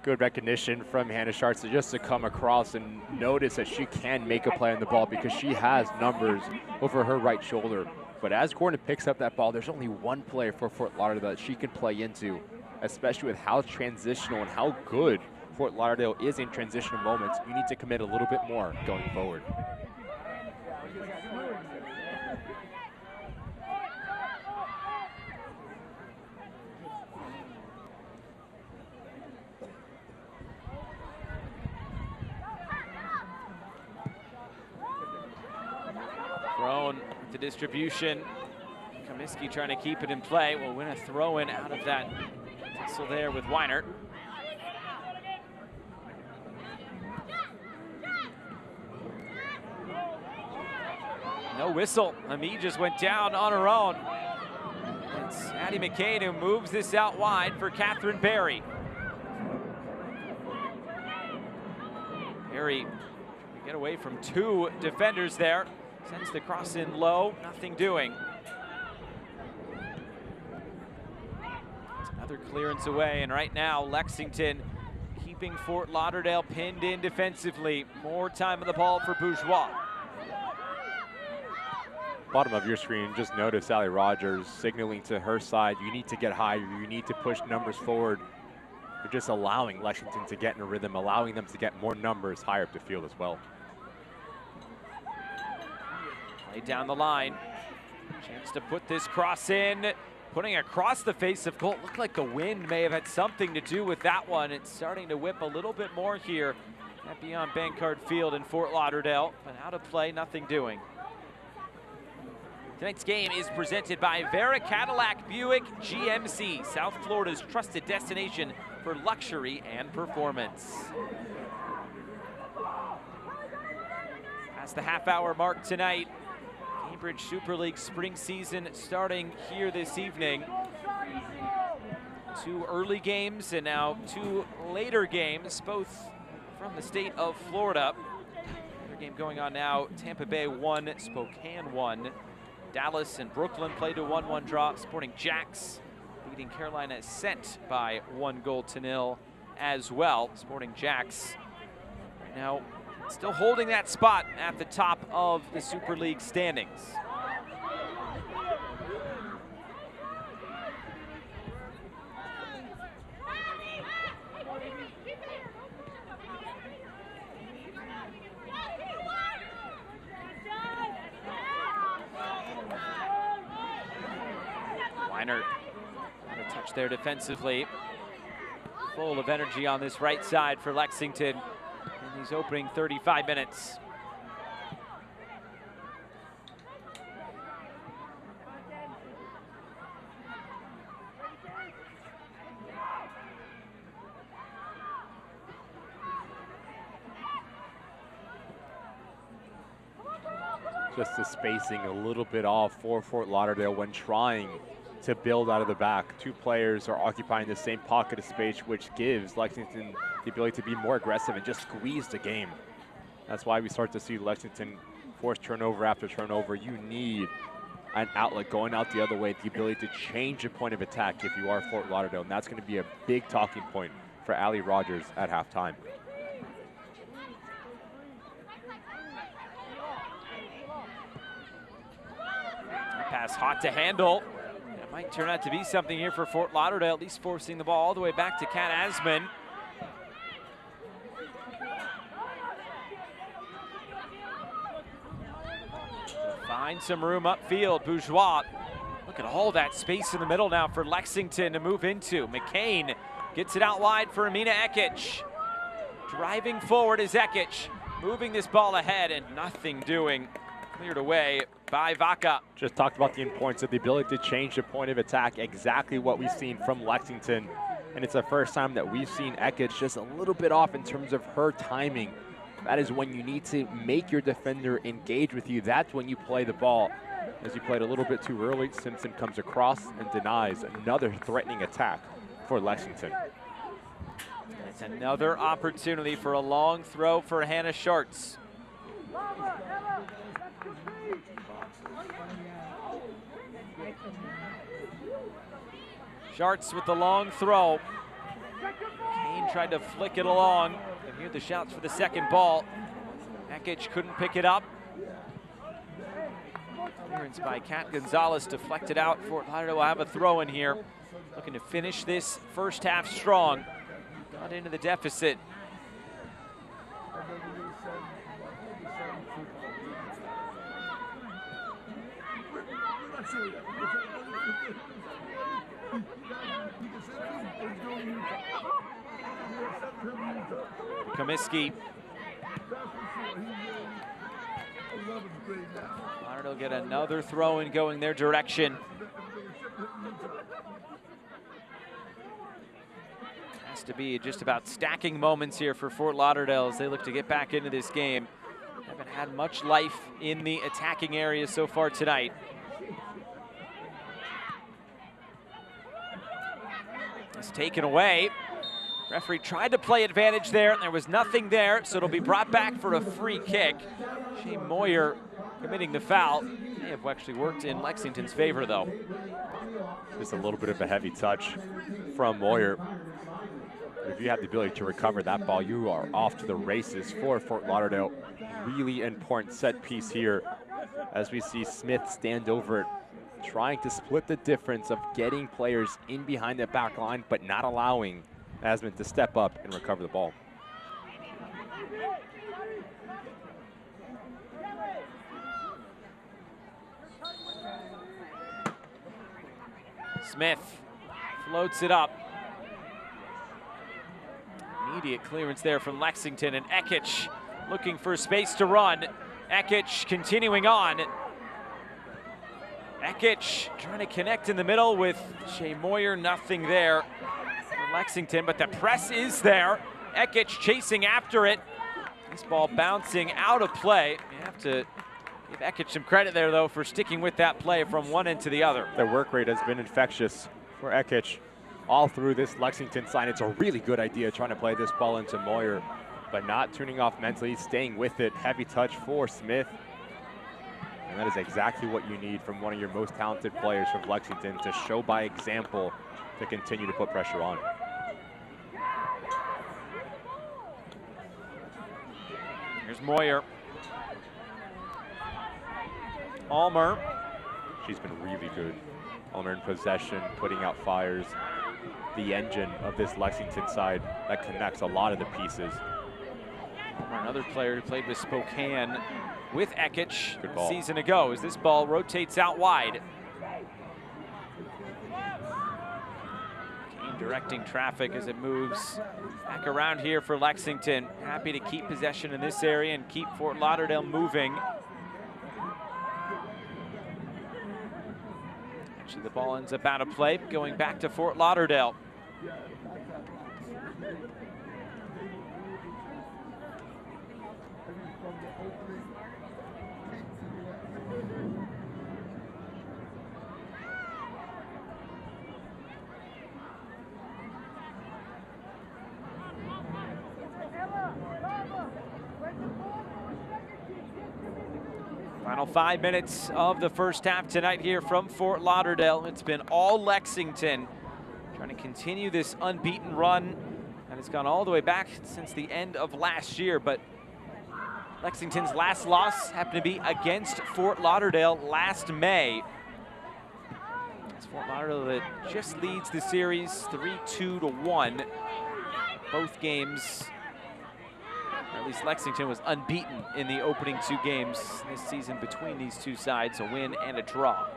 Good recognition from Hannah Schartz just to come across and notice that she can make a play on the ball because she has numbers over her right shoulder. But as Gordon picks up that ball, there's only one player for Fort Lauderdale that she can play into, especially with how transitional and how good Fort Lauderdale is in transitional moments. You need to commit a little bit more going forward. Thrown to distribution. Comiskey trying to keep it in play. Will win a throw-in out of that tussle there with Weinert. No whistle. Ami just went down on her own. It's Addie McCain who moves this out wide for Catherine Berry. Berry get away from two defenders there. Sends the cross in low, nothing doing. It's another clearance away, and right now Lexington keeping Fort Lauderdale pinned in defensively. More time on the ball for Bourgeois. Bottom of your screen, just notice Allie Rogers signaling to her side, you need to get higher, you need to push numbers forward. You're just allowing Lexington to get in a rhythm, allowing them to get more numbers higher up the field as well. Down the line, chance to put this cross in, putting across the face of goal. Looked like the wind may have had something to do with that one. It's starting to whip a little bit more here at Beyond Bankcard Field in Fort Lauderdale, but out of play, nothing doing. Tonight's game is presented by Vera Cadillac Buick GMC, South Florida's trusted destination for luxury and performance. That's the half-hour mark tonight. Gainbridge Super League spring season starting here this evening. Two early games and now two later games, both from the state of Florida. Another game going on now, Tampa Bay 1, Spokane 1. Dallas and Brooklyn played a 1-1 draw. Sporting Jacks beating Carolina Ascent by 1-0 as well. Sporting Jacks right now still holding that spot at the top of the Super League standings. Weinert on a touch there defensively. Full of energy on this right side for Lexington in these opening 35 minutes. Just the spacing a little bit off for Fort Lauderdale when trying to build out of the back. Two players are occupying the same pocket of space, which gives Lexington the ability to be more aggressive and just squeeze the game. That's why we start to see Lexington force turnover after turnover. You need an outlet going out the other way, the ability to change the point of attack if you are Fort Lauderdale, and that's going to be a big talking point for Allie Rogers at halftime. Pass hot to handle. It might turn out to be something here for Fort Lauderdale, at least forcing the ball all the way back to Kat Asman. Find some room upfield. Bourgeois. Look at all that space in the middle now for Lexington to move into. McCain gets it out wide for Amina Ekic. Driving forward is Ekic, moving this ball ahead and nothing doing. Cleared away by Vaca. Just talked about the importance of the ability to change the point of attack, exactly what we've seen from Lexington. And it's the first time that we've seen Ekic just a little bit off in terms of her timing. That is when you need to make your defender engage with you. That's when you play the ball. As you played a little bit too early, Simpson comes across and denies another threatening attack for Lexington. It's another opportunity for a long throw for Hannah Schartz. Schartz with the long throw. Kane Lane tried to flick it along. And here the shouts for the second ball. Ekic couldn't pick it up. Clearance by Kat Gonzalez deflected out. Fort Lauderdale will have a throw in here. Looking to finish this first half strong. Got into the deficit. Comiskey. Lauderdale get another throw in going their direction. Has to be just about stacking moments here for Fort Lauderdale as they look to get back into this game. Haven't had much life in the attacking area so far tonight. It's taken away. Referee tried to play advantage there, and there was nothing there, so it'll be brought back for a free kick. Shane Moyer committing the foul. May have actually worked in Lexington's favor, though. Just a little bit of a heavy touch from Moyer. If you have the ability to recover that ball, you are off to the races for Fort Lauderdale. Really important set piece here as we see Smith stand over it, trying to split the difference of getting players in behind the back line, but not allowing Asman to step up and recover the ball. Smith floats it up. Immediate clearance there from Lexington, and Ekic looking for space to run. Ekic continuing on. Ekic trying to connect in the middle with Shea Moyer, nothing there for Lexington, but the press is there. Ekic chasing after it. This ball bouncing out of play. You have to give Ekic some credit there, though, for sticking with that play from one end to the other. The work rate has been infectious for Ekic all through this Lexington side. It's a really good idea trying to play this ball into Moyer, but not tuning off mentally, staying with it. Heavy touch for Smith. And that is exactly what you need from one of your most talented players from Lexington, to show by example to continue to put pressure on. Here's Moyer. Almer. She's been really good. Almer in possession, putting out fires. The engine of this Lexington side that connects a lot of the pieces. Almer, another player who played with Spokane with Ekic a season ago, as this ball rotates out wide. Kane directing traffic as it moves back around here for Lexington. Happy to keep possession in this area and keep Fort Lauderdale moving. Actually, the ball ends up out of play, going back to Fort Lauderdale. Final 5 minutes of the first half tonight here from Fort Lauderdale. It's been all Lexington trying to continue this unbeaten run, and it's gone all the way back since the end of last year. But Lexington's last loss happened to be against Fort Lauderdale last May. It's Fort Lauderdale that just leads the series 3-2-1. Both games, or at least Lexington was unbeaten in the opening 2 games this season between these two sides, a win and a draw.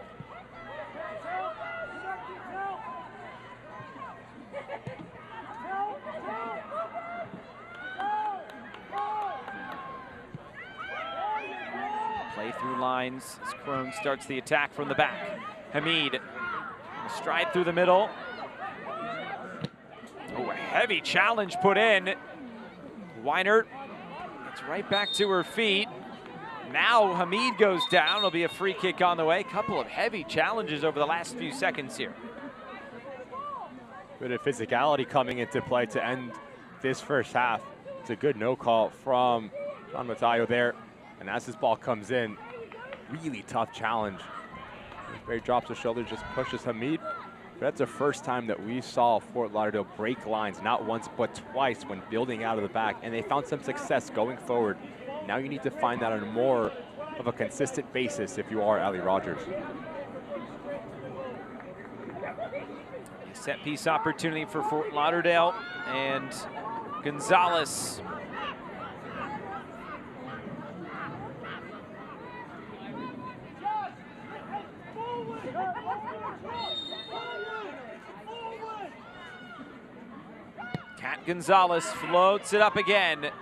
Play through lines as Crone starts the attack from the back. Hamid, stride through the middle. Oh, a heavy challenge put in. Weinert gets right back to her feet. Now Hamid goes down. It'll be a free kick on the way. Couple of heavy challenges over the last few seconds here. Bit of physicality coming into play to end this first half. It's a good no call from Don Matayo there. And as this ball comes in, really tough challenge. Barry drops his shoulder, just pushes Hamid But that's the first time that we saw Fort Lauderdale break lines, not once but twice when building out of the back, and they found some success going forward. Now you need to find that on more of a consistent basis if you are Allie Rogers. Set piece opportunity for Fort Lauderdale, and Gonzalez. Kat Gonzalez floats it up again. Good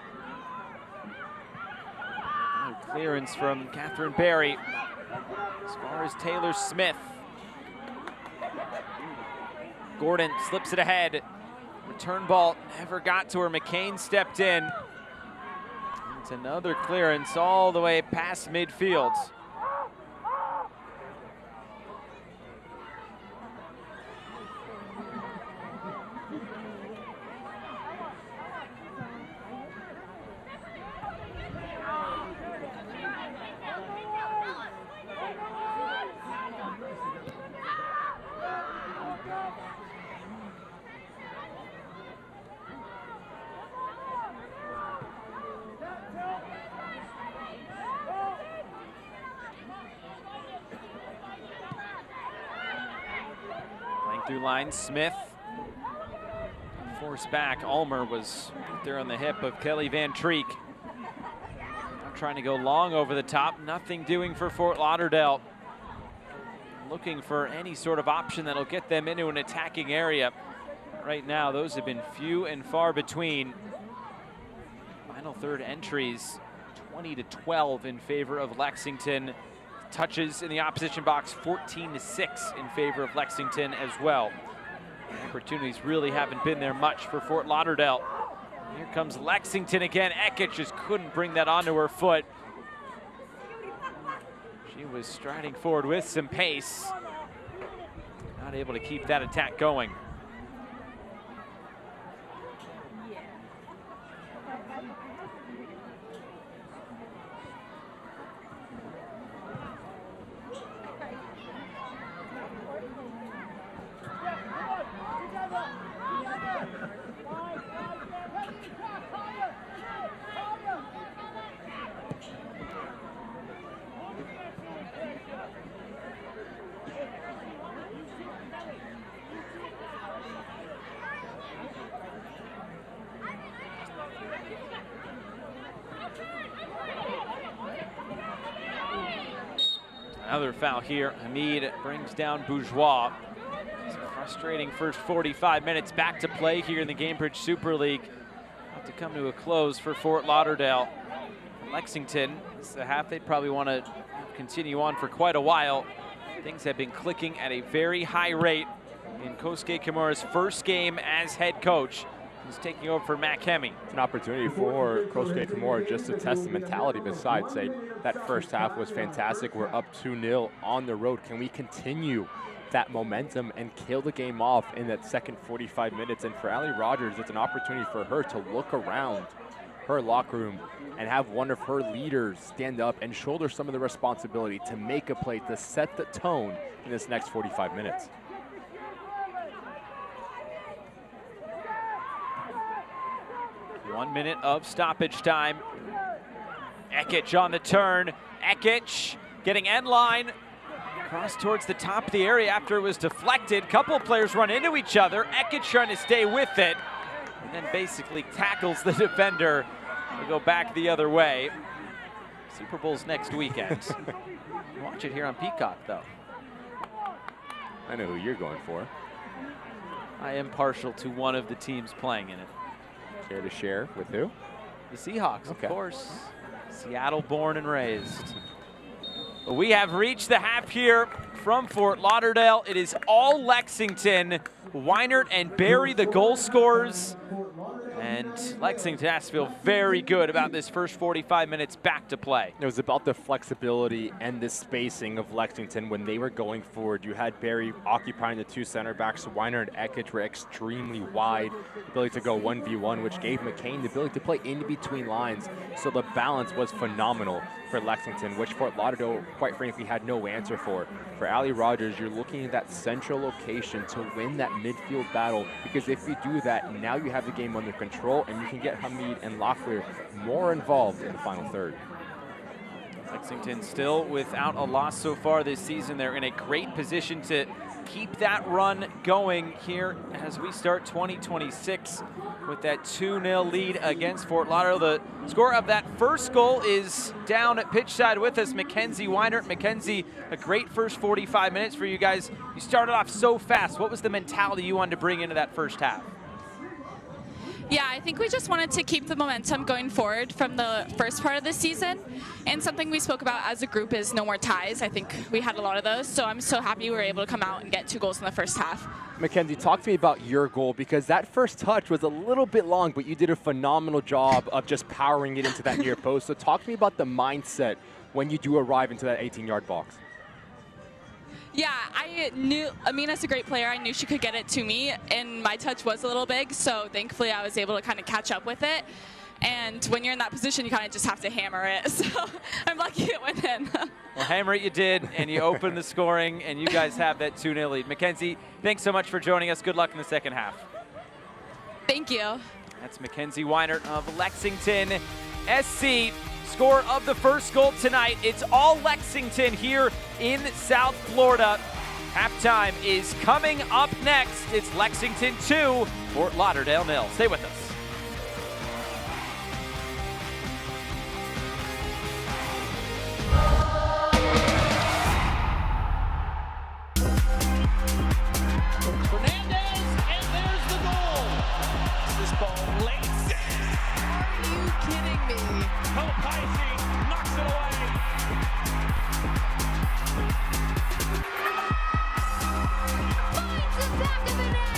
clearance from Catherine Berry. As far as Taylor Smith. Gordon slips it ahead. Return ball never got to her. McCain stepped in. It's another clearance all the way past midfield. Through line, Smith. Forced back. Ulmer was right there on the hip of Kelly Van Treek. Trying to go long over the top. Nothing doing for Fort Lauderdale. Looking for any sort of option that'll get them into an attacking area. Right now, those have been few and far between. Final third entries, 20-12 in favor of Lexington. Touches in the opposition box, 14-6 in favor of Lexington as well. The opportunities really haven't been there much for Fort Lauderdale. Here comes Lexington again. Eckett just couldn't bring that onto her foot. She was striding forward with some pace. Not able to keep that attack going. Another foul here. Hamid brings down Bourgeois. It's a frustrating first 45 minutes. Back to play here in the Gainbridge Super League. About to come to a close for Fort Lauderdale. Lexington, this is a half they'd probably want to continue on for quite a while. Things have been clicking at a very high rate in Kosuke Kimura's first game as head coach. He's taking over for Mac Hemme. It's an opportunity for Kosuke Kimura just to test the mentality besides say that first half was fantastic. We're up 2-0 on the road. Can we continue that momentum and kill the game off in that second 45 minutes? And for Allie Rogers, it's an opportunity for her to look around her locker room and have one of her leaders stand up and shoulder some of the responsibility to make a play to set the tone in this next 45 minutes. One minute of stoppage time. Eckich on the turn. Eckich getting end line. Cross towards the top of the area after it was deflected. Couple players run into each other. Eckich trying to stay with it. And then basically tackles the defender to go back the other way. Super Bowl's next weekend. Watch it here on Peacock, though. I know who you're going for. I am partial to one of the teams playing in it. Care to share with who? The Seahawks, okay. Of course. Seattle born and raised. We have reached the half here from Fort Lauderdale. It is all Lexington. Weinert and Berry, the goal scorers. And And Lexington has to feel very good about this first 45 minutes back to play. It was about the flexibility and the spacing of Lexington when they were going forward. You had Barry occupying the two center backs. Weiner and Eckich were extremely wide. The ability to go 1v1, which gave McCain the ability to play in between lines. So the balance was phenomenal for Lexington, which Fort Lauderdale, quite frankly, had no answer for. For Ali Rogers, you're looking at that central location to win that midfield battle, because if you do that, now you have the game under control and you can get Hamid and Locklear more involved in the final third. Lexington still without a loss so far this season. They're in a great position to keep that run going here as we start 2026 with that 2-0 lead against Fort Lauderdale. The score of that first goal is down at pitch side with us, Mackenzie Weiner. Mackenzie, a great first 45 minutes for you guys. You started off so fast. What was the mentality you wanted to bring into that first half? Yeah, I think we just wanted to keep the momentum going forward from the first part of the season. And something we spoke about as a group is no more ties. I think we had a lot of those. So I'm so happy we were able to come out and get 2 goals in the first half. Mackenzie, talk to me about your goal, because that first touch was a little bit long, but you did a phenomenal job of just powering it into that near post. So talk to me about the mindset when you do arrive into that 18-yard box. Yeah, I knew Amina's a great player. I knew she could get it to me, and my touch was a little big, so thankfully I was able to kind of catch up with it. And when you're in that position, you kind of just have to hammer it. So I'm lucky it went in. Well, hammer it you did, and you opened the scoring, and you guys have that 2-0 lead. Mackenzie, thanks so much for joining us. Good luck in the second half. Thank you. That's Mackenzie Weiner of Lexington SC. Score of the first goal tonight. It's all Lexington here in South Florida. Halftime is coming up next. It's Lexington 2, Fort Lauderdale 0. Stay with us. Fernandez, and there's the goal. This ball lays it. Are you kidding me? Kopaisi knocks it away. Finds the back of the net.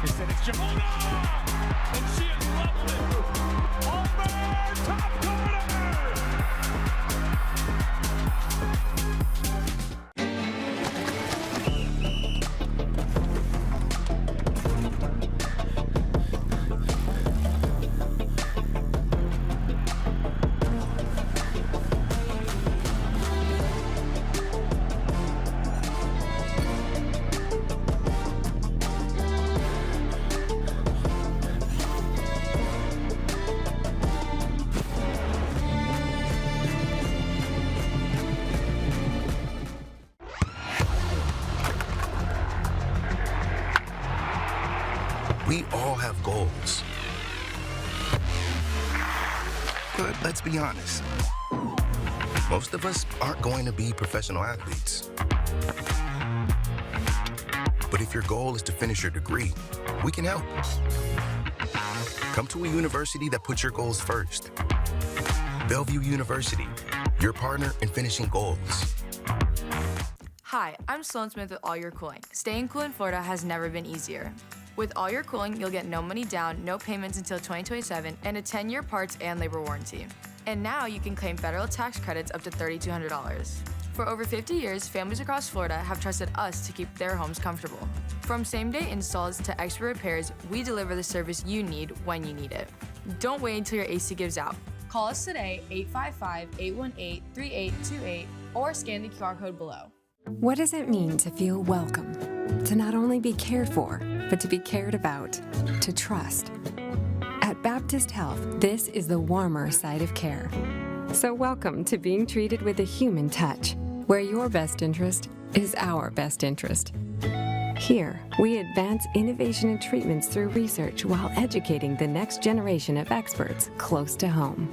Instead it's Jamona, and she has leveled it. Over top corner. We all have goals. But let's be honest. Most of us aren't going to be professional athletes. But if your goal is to finish your degree, we can help. Come to a university that puts your goals first. Bellevue University, your partner in finishing goals. Hi, I'm Sloan Smith with All Your Cooling. Staying cool in Florida has never been easier. With All Your Cooling, you'll get no money down, no payments until 2027, and a 10-year parts and labor warranty. And now you can claim federal tax credits up to $3,200. For over 50 years, families across Florida have trusted us to keep their homes comfortable. From same-day installs to expert repairs, we deliver the service you need when you need it. Don't wait until your AC gives out. Call us today, 855-818-3828, or scan the QR code below. What does it mean to feel welcome? To not only be cared for, but to be cared about, to trust. At Baptist Health, this is the warmer side of care. So welcome to being treated with a human touch, where your best interest is our best interest. Here, we advance innovation and treatments through research while educating the next generation of experts close to home.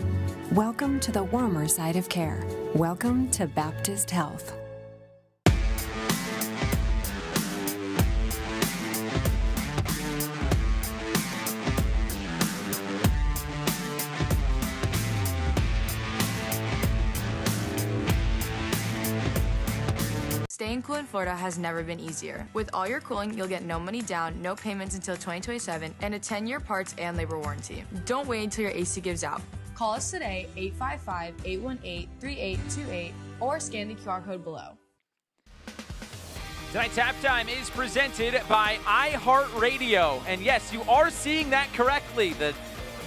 Welcome to the warmer side of care. Welcome to Baptist Health. Staying cool in Florida has never been easier. With all your cooling, you'll get no money down, no payments until 2027, and a 10-year parts and labor warranty. Don't wait until your AC gives out. Call us today, 855-818-3828, or scan the QR code below. Tonight's halftime is presented by iHeartRadio. And yes, you are seeing that correctly. The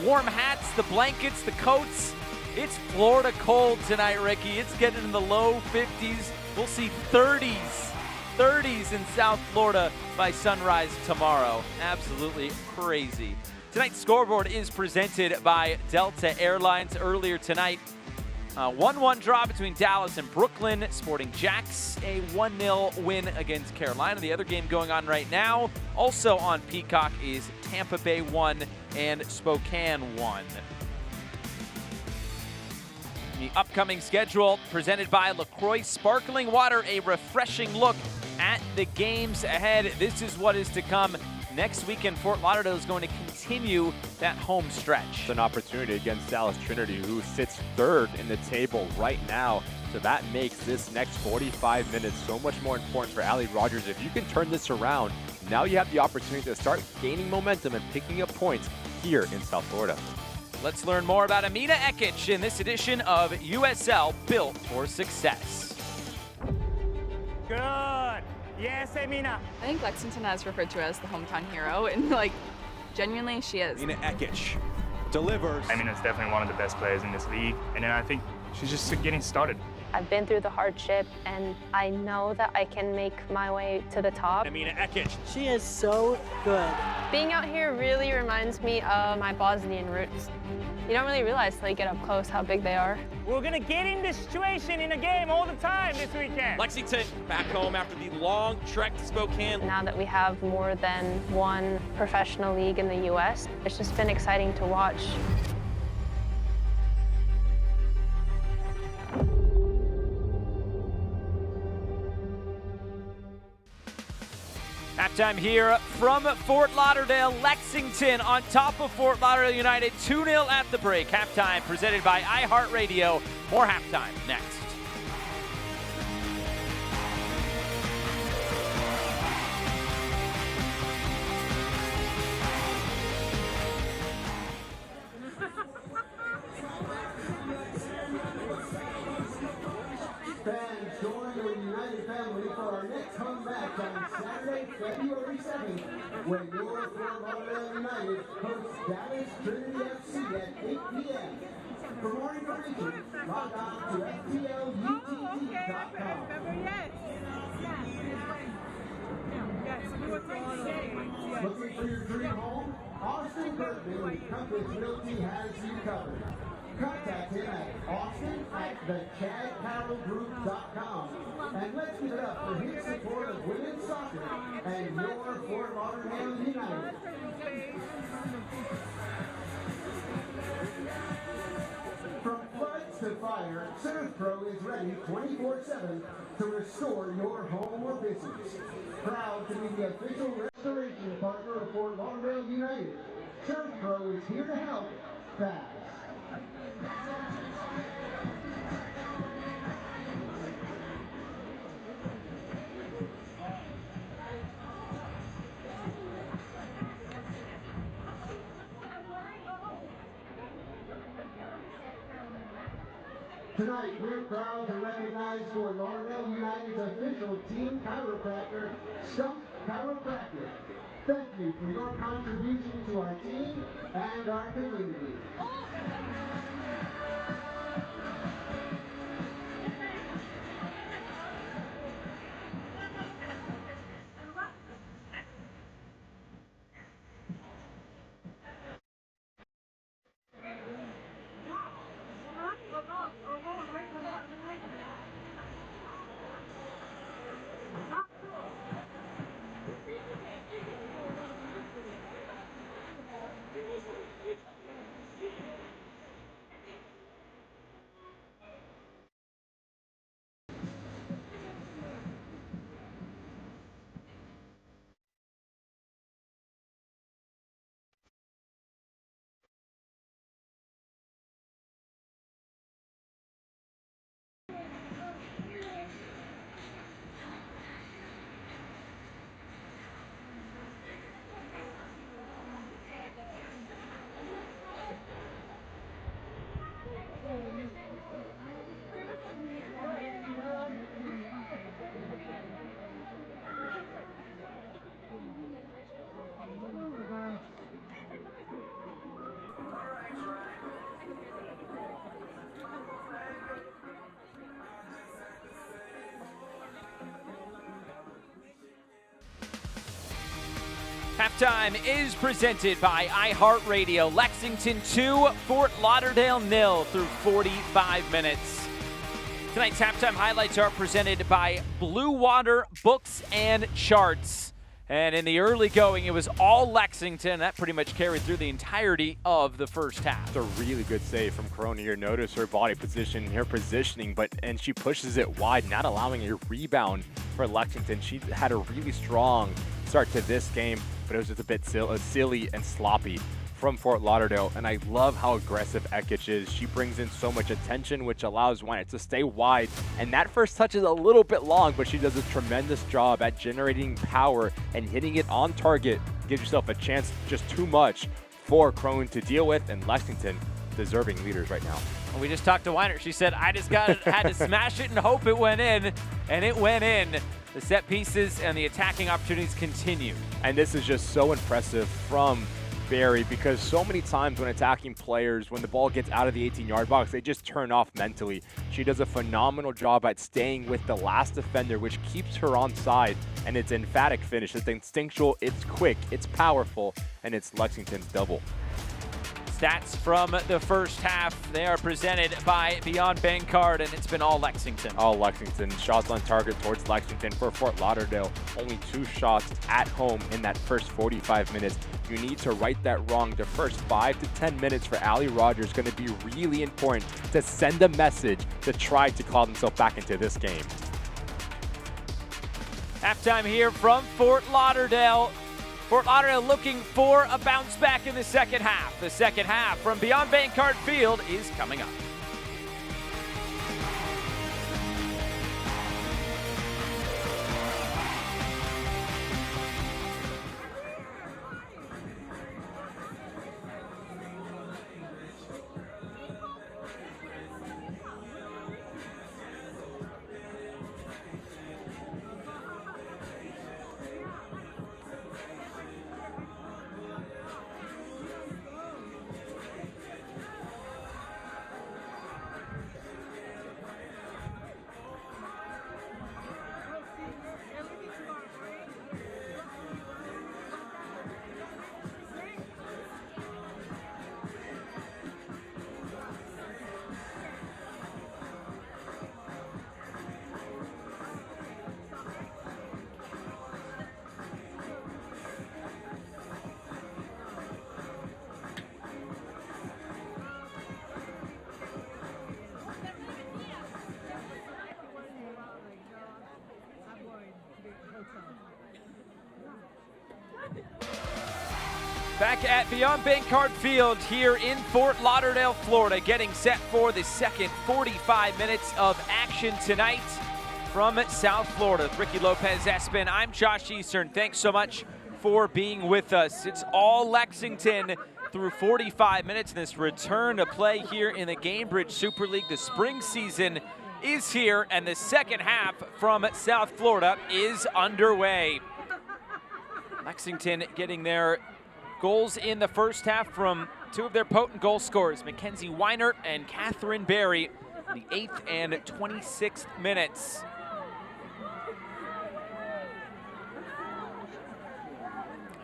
warm hats, the blankets, the coats. It's Florida cold tonight, Ricky. It's getting in the low 50s. We'll see 30s in South Florida by sunrise tomorrow. Absolutely crazy. Tonight's scoreboard is presented by Delta Airlines. Earlier tonight, 1-1 draw between Dallas and Brooklyn. Sporting Jacks, a 1-0 win against Carolina. The other game going on right now, also on Peacock, is Tampa Bay 1 and Spokane 1. The upcoming schedule presented by LaCroix Sparkling Water, a refreshing look at the games ahead. This is what is to come. Next weekend, Fort Lauderdale is going to continue that home stretch. It's an opportunity against Dallas Trinity, who sits third in the table right now. So that makes this next 45 minutes so much more important for Allie Rogers. If you can turn this around, now you have the opportunity to start gaining momentum and picking up points here in South Florida. Let's learn more about Amina Ekic in this edition of USL Built for Success. Good. Yes, Amina. I think Lexington has referred to her as the hometown hero, and genuinely she is. Amina Ekic delivers. Amina's definitely one of the best players in this league, and then I think she's just getting started. I've been through the hardship, and I know that I can make my way to the top. Amina Ekic. She is so good. Being out here really reminds me of my Bosnian roots. You don't really realize till you get up close how big they are. We're gonna get in this situation in a game all the time this weekend. Lexington back home after the long trek to Spokane. Now that we have more than one professional league in the U.S., it's just been exciting to watch. Halftime here from Fort Lauderdale. Lexington on top of Fort Lauderdale United, 2-0 at the break. Halftime presented by iHeartRadio. More halftime next. Fans, join the United family for our next home match on Saturday, February 7th, when your Fort Lauderdale United hosts Dallas Trinity FC at 8 p.m. For more information, log on to FPLUTT.com. Looking for your dream home? Austin Bergman with Compass Realty has you covered. Contact him at austin@thechadcarrollgroup.com. And let's give it up for his support of women's soccer and your Fort Lauderdale United. From floods to fire, Surf Pro is ready 24/7 to restore your home or business. Proud to be the official restoration partner of Fort Lauderdale United, Surf Pro is here to help fast. Tonight, we're proud to recognize Fort Lauderdale United's official team chiropractor, Stump Chiropractic. Thank you for your contribution to our team and our community. Halftime is presented by iHeartRadio. Lexington 2, Fort Lauderdale 0 through 45 minutes. Tonight's halftime highlights are presented by Blue Water Books and Charts. And in the early going, it was all Lexington. That pretty much carried through the entirety of the first half. It's a really good save from Corona here. Notice her body position, her positioning, and she pushes it wide, not allowing a rebound for Lexington. She had a really strong start to this game, but it was just a bit silly and sloppy from Fort Lauderdale, and I love how aggressive Ekic is. She brings in so much attention, which allows Wynert to stay wide, and that first touch is a little bit long, but she does a tremendous job at generating power and hitting it on target. Gives yourself a chance, just too much for Crone to deal with, and Lexington deserving leaders right now. We just talked to Wynert. She said, I just had to smash it and hope it went in, and it went in. The set pieces and the attacking opportunities continue. And this is just so impressive from Barry, because so many times when attacking players, when the ball gets out of the 18-yard box, they just turn off mentally. She does a phenomenal job at staying with the last defender, which keeps her on side, and it's an emphatic finish. It's instinctual, it's quick, it's powerful, and it's Lexington's double. Stats from the first half, they are presented by Beyond Bank Card, and it's been all Lexington. All Lexington. Shots on target towards Lexington for Fort Lauderdale. Only 2 shots at home in that first 45 minutes. You need to right that wrong. The first 5 to 10 minutes for Ali Rogers going to be really important to send a message to try to call themselves back into this game. Halftime here from Fort Lauderdale. Fort Lauderdale looking for a bounce back in the second half. The second half from Beyond Bank Card Field is coming up. Back at Beyond Bank Card Field here in Fort Lauderdale, Florida, getting set for the second 45 minutes of action tonight from South Florida. With Ricky Lopez-Espin, I'm Josh Eastern. Thanks so much for being with us. It's all Lexington through 45 minutes in this return to play here in the Gainbridge Super League. The spring season is here, and the second half from South Florida is underway. Lexington getting their goals in the first half from 2 of their potent goal scorers, Mackenzie Wynert and Catherine Berry, in the 8th and 26th minutes.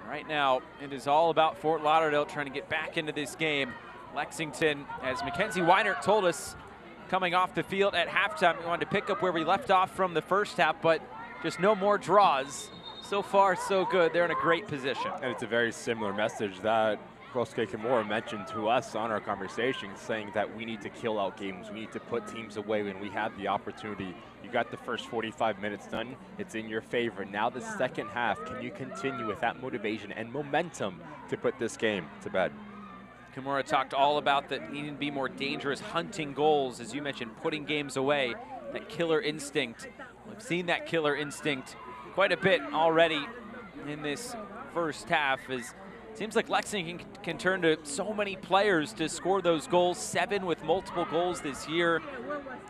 Right now, it is all about Fort Lauderdale trying to get back into this game. Lexington, as Mackenzie Wynert told us, coming off the field at halftime, we wanted to pick up where we left off from the first half, but just no more draws. So far, so good. They're in a great position. And it's a very similar message that Kosuke Kimura mentioned to us on our conversation, saying that we need to kill out games. We need to put teams away when we have the opportunity. You got the first 45 minutes done. It's in your favor. Now the second half, can you continue with that motivation and momentum to put this game to bed? Kimura talked all about the needing to be more dangerous, hunting goals, as you mentioned, putting games away, that killer instinct. We've seen that killer instinct quite a bit already in this first half, as it seems like Lexington can turn to so many players to score those goals. 7 with multiple goals this year.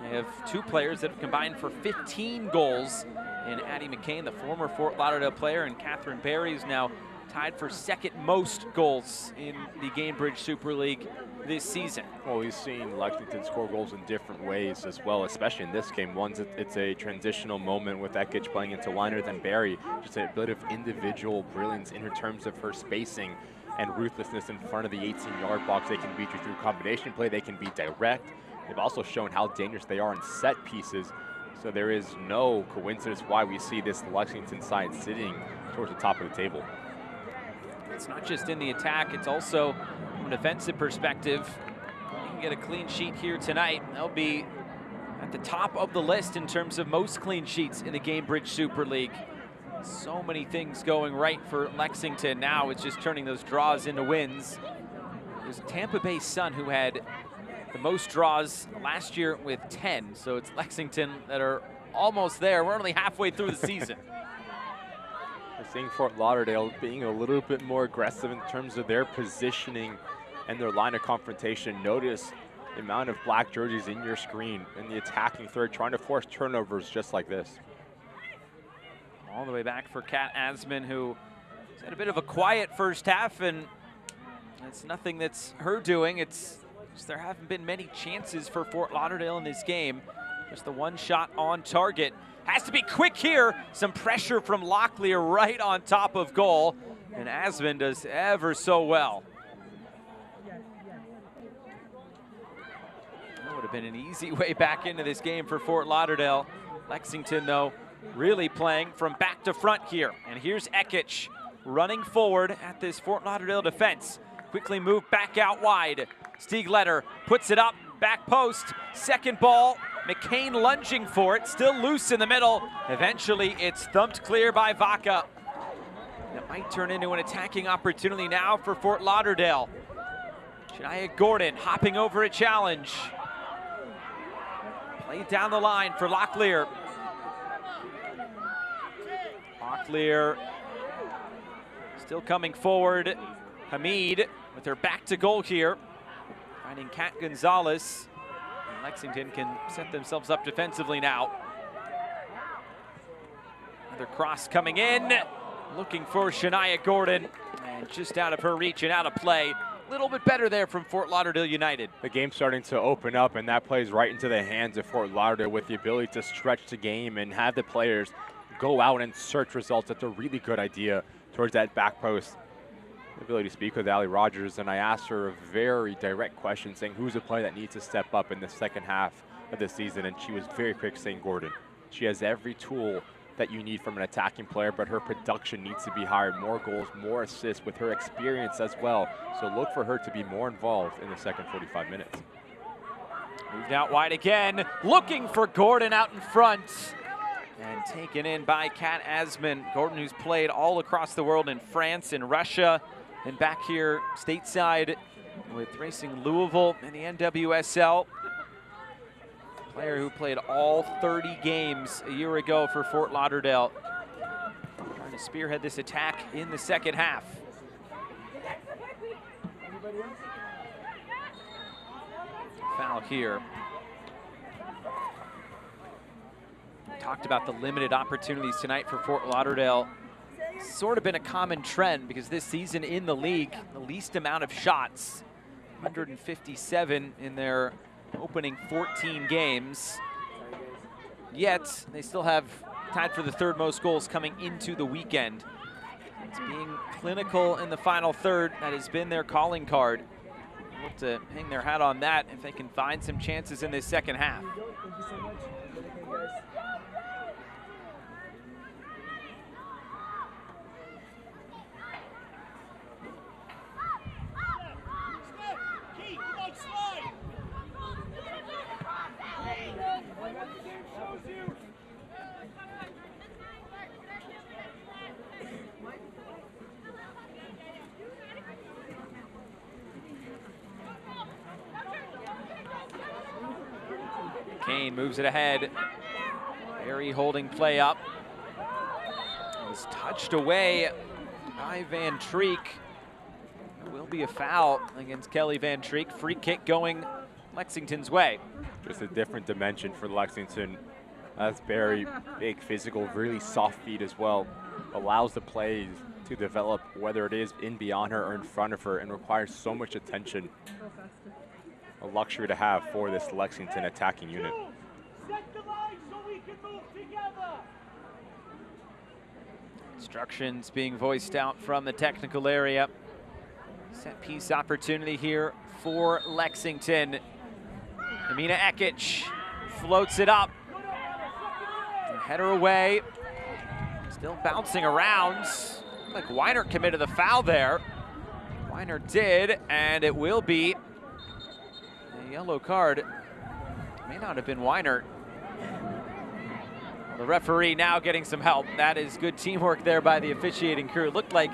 They have 2 players that have combined for 15 goals in Addie McCain, the former Fort Lauderdale player, and Catherine Berry is now tied for second most goals in the Gainbridge Super League. this season. Well, we've seen Lexington score goals in different ways as well, especially in this game. One's it's a transitional moment with Ekic playing into liner, then Barry, just a bit of individual brilliance in terms of her spacing and ruthlessness in front of the 18-yard box. They can beat you through combination play, they can be direct. They've also shown how dangerous they are in set pieces. So there is no coincidence why we see this Lexington side sitting towards the top of the table. It's not just in the attack, it's also from a defensive perspective. You can get a clean sheet here tonight. They'll be at the top of the list in terms of most clean sheets in the Gainbridge Super League. So many things going right for Lexington. Now it's just turning those draws into wins. There's Tampa Bay Sun, who had the most draws last year with 10. So it's Lexington that are almost there. We're only halfway through the season. We're seeing Fort Lauderdale being a little bit more aggressive in terms of their positioning and their line of confrontation. Notice the amount of black jerseys in your screen in the attacking third, trying to force turnovers just like this. All the way back for Kat Asman, who had a bit of a quiet first half, and it's nothing that's her doing. It's just there haven't been many chances for Fort Lauderdale in this game. Just the one shot on target. Has to be quick here. Some pressure from Locklear right on top of goal, and Asman does ever so well. That would have been an easy way back into this game for Fort Lauderdale. Lexington, though, really playing from back to front here. And here's Ekic running forward at this Fort Lauderdale defense. Quickly moved back out wide. Stiegletter puts it up, back post, second ball. McCain lunging for it, still loose in the middle. Eventually, it's thumped clear by Vaca. That might turn into an attacking opportunity now for Fort Lauderdale. Shania Gordon hopping over a challenge. Played down the line for Locklear. Locklear still coming forward. Hamid with her back to goal here. Finding Kat Gonzalez. And Lexington can set themselves up defensively now. Another cross coming in. Looking for Shania Gordon. And just out of her reach and out of play. A little bit better there from Fort Lauderdale United. The game's starting to open up, and that plays right into the hands of Fort Lauderdale with the ability to stretch the game and have the players go out and search results. That's a really good idea towards that back post. The ability to speak with Allie Rogers, and I asked her a very direct question saying who's a player that needs to step up in the second half of the season, and she was very quick saying Gordon. She has every tool that you need from an attacking player, but her production needs to be higher. More goals, more assists with her experience as well. So look for her to be more involved in the second 45 minutes. Moved out wide again, looking for Gordon out in front. And taken in by Kat Asman. Gordon, who's played all across the world in France and Russia, and back here stateside with Racing Louisville in the NWSL. Player who played all 30 games a year ago for Fort Lauderdale. Trying to spearhead this attack in the second half. Foul here. Talked about the limited opportunities tonight for Fort Lauderdale. Sort of been a common trend because this season in the league, the least amount of shots, 157 in their opening 14 games. Yet they still have tied for the third most goals coming into the weekend. It's being clinical in the final third. That has been their calling card. They'll look to hang their hat on that if they can find some chances in this second half. Kane moves it ahead. Barry holding play up. It was touched away by Van Treek. There will be a foul against Kelly Van Treek. Free kick going Lexington's way. Just a different dimension for Lexington. That's Barry, big physical, really soft feet as well. Allows the plays to develop, whether it is in beyond her or in front of her, and requires so much attention. a luxury to have for this Lexington attacking unit. Instructions being voiced out from the technical area. Set piece opportunity here for Lexington. Amina Ekic floats it up. Header away. Still bouncing around. Looked like Weiner committed the foul there. Weiner did, and it will be a yellow card. May not have been Weiner. The referee now getting some help. That is good teamwork there by the officiating crew. It looked like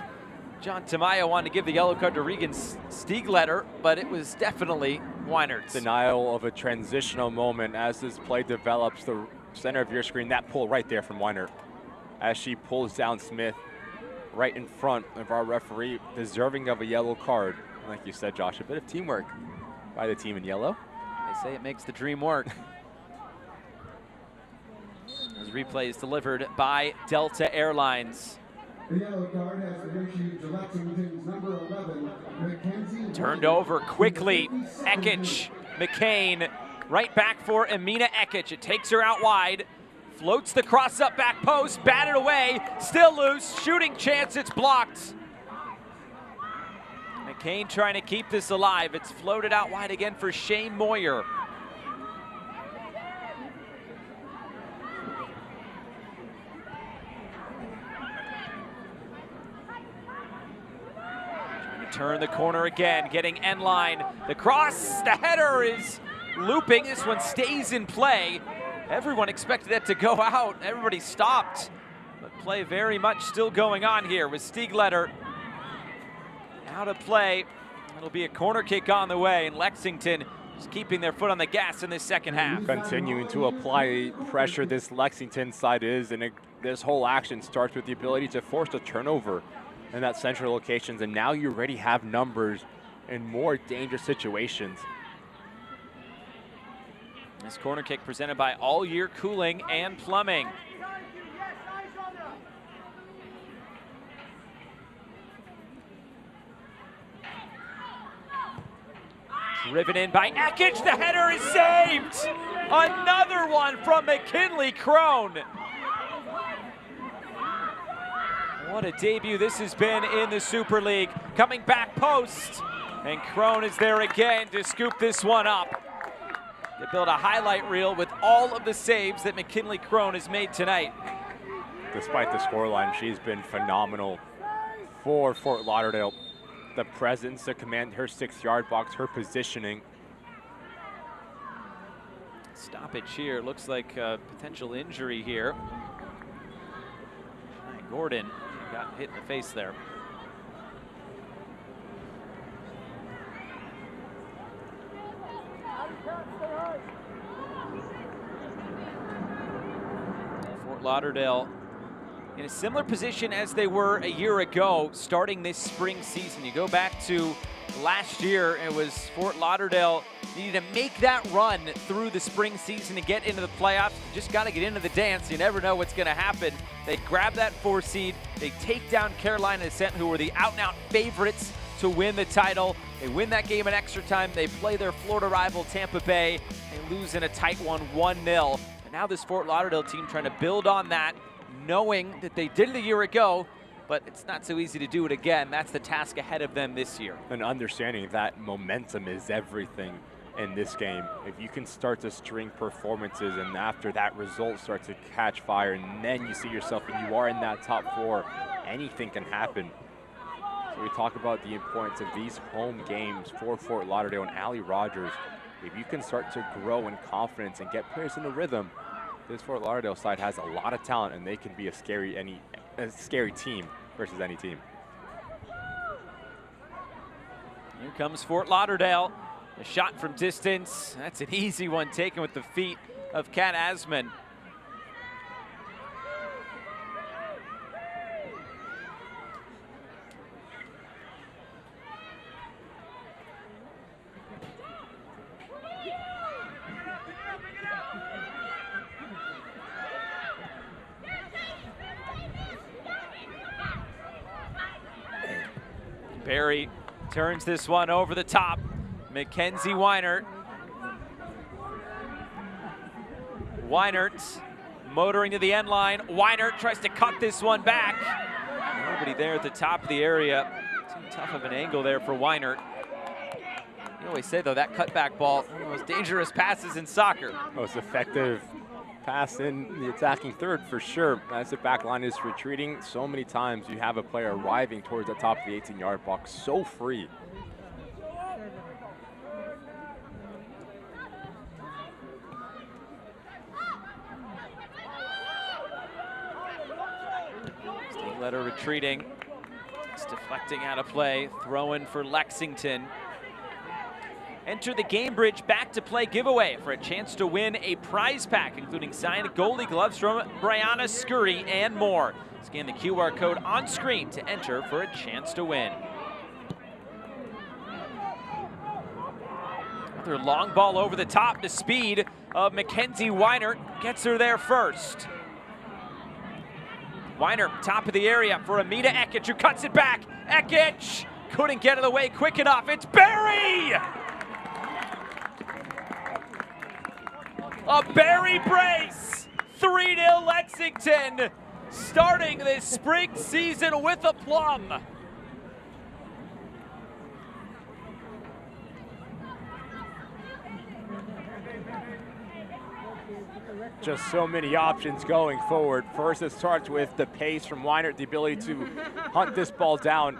John Tamayo wanted to give the yellow card to Regan Stiegletter, but it was definitely Weiner's. Denial of a transitional moment as this play develops. The center of your screen, that pull right there from Weiner as she pulls down Smith right in front of our referee, deserving of a yellow card. Like you said, Josh, a bit of teamwork by the team in yellow. They say it makes the dream work. As replay is delivered by Delta Airlines. The yellow card has been issued to Lexington's number 11, Mackenzie. Turned over quickly. Ekic, McCain, right back for Amina Ekic. It takes her out wide. Floats the cross up back post, batted away, still loose, shooting chance, it's blocked. McCain trying to keep this alive. It's floated out wide again for Shane Moyer. Trying to turn the corner again, getting end line. The cross, the header is looping. This one stays in play. Everyone expected that to go out. Everybody stopped. But play very much still going on here with Stiegletter out of play. It'll be a corner kick on the way, and Lexington just keeping their foot on the gas in this second half. Continuing to apply pressure this Lexington side is, and this whole action starts with the ability to force a turnover in that central locations, and now you already have numbers in more dangerous situations. This corner kick presented by All Year Cooling and Plumbing. Driven in by Ekic, the header is saved! Another one from McKinley Crone. What a debut this has been in the Super League. Coming back post, and Crone is there again to scoop this one up. To build a highlight reel with all of the saves that McKinley Crone has made tonight. Despite the scoreline, she's been phenomenal for Fort Lauderdale. The presence to command her 6-yard box, her positioning. Stoppage here, looks like a potential injury here. Gordon got hit in the face there. Fort Lauderdale in a similar position as they were a year ago starting this spring season. You go back to last year, it was Fort Lauderdale needed to make that run through the spring season to get into the playoffs. You just got to get into the dance. You never know what's going to happen. They grab that 4 seed. They take down Carolina Ascent, who were the out-and-out favorites to win the title. They win that game in extra time. They play their Florida rival Tampa Bay. They lose in a tight one, 1-0. And now this Fort Lauderdale team trying to build on that, knowing that they did it a year ago, but it's not so easy to do it again. That's the task ahead of them this year. And understanding that momentum is everything in this game. If you can start to string performances and after that result starts to catch fire and then you see yourself and you are in that top 4, anything can happen. So we talk about the importance of these home games for Fort Lauderdale and Allie Rogers. If you can start to grow in confidence and get players in a rhythm, this Fort Lauderdale side has a lot of talent and they can be a scary team versus any team. Here comes Fort Lauderdale. A shot from distance. That's an easy one taken with the feet of Kat Asman. Barry turns this one over the top. Mackenzie Weiner Weinert motoring to the end line. Weinert tries to cut this one back. Nobody there at the top of the area. Too tough of an angle there for Weinert. You always say, though, that cutback ball, one of the most dangerous passes in soccer. Most effective pass in the attacking third for sure. As the back line is retreating, so many times you have a player arriving towards the top of the 18-yard box so free. Letter retreating. It's deflecting out of play. Throw in for Lexington. Enter the Gainbridge back to play giveaway for a chance to win a prize pack, including signed goalie gloves from Brianna Scurry and more. Scan the QR code on screen to enter for a chance to win. Another long ball over the top. The speed of Mackenzie Weinert gets her there first. Weinert, top of the area for Amita Ekic, who cuts it back. Ekic couldn't get it away quick enough. It's Barry! A Barry brace! 3-0 Lexington, starting this spring season with a plum. Just so many options going forward. First, it starts with the pace from Weinert, the ability to hunt this ball down.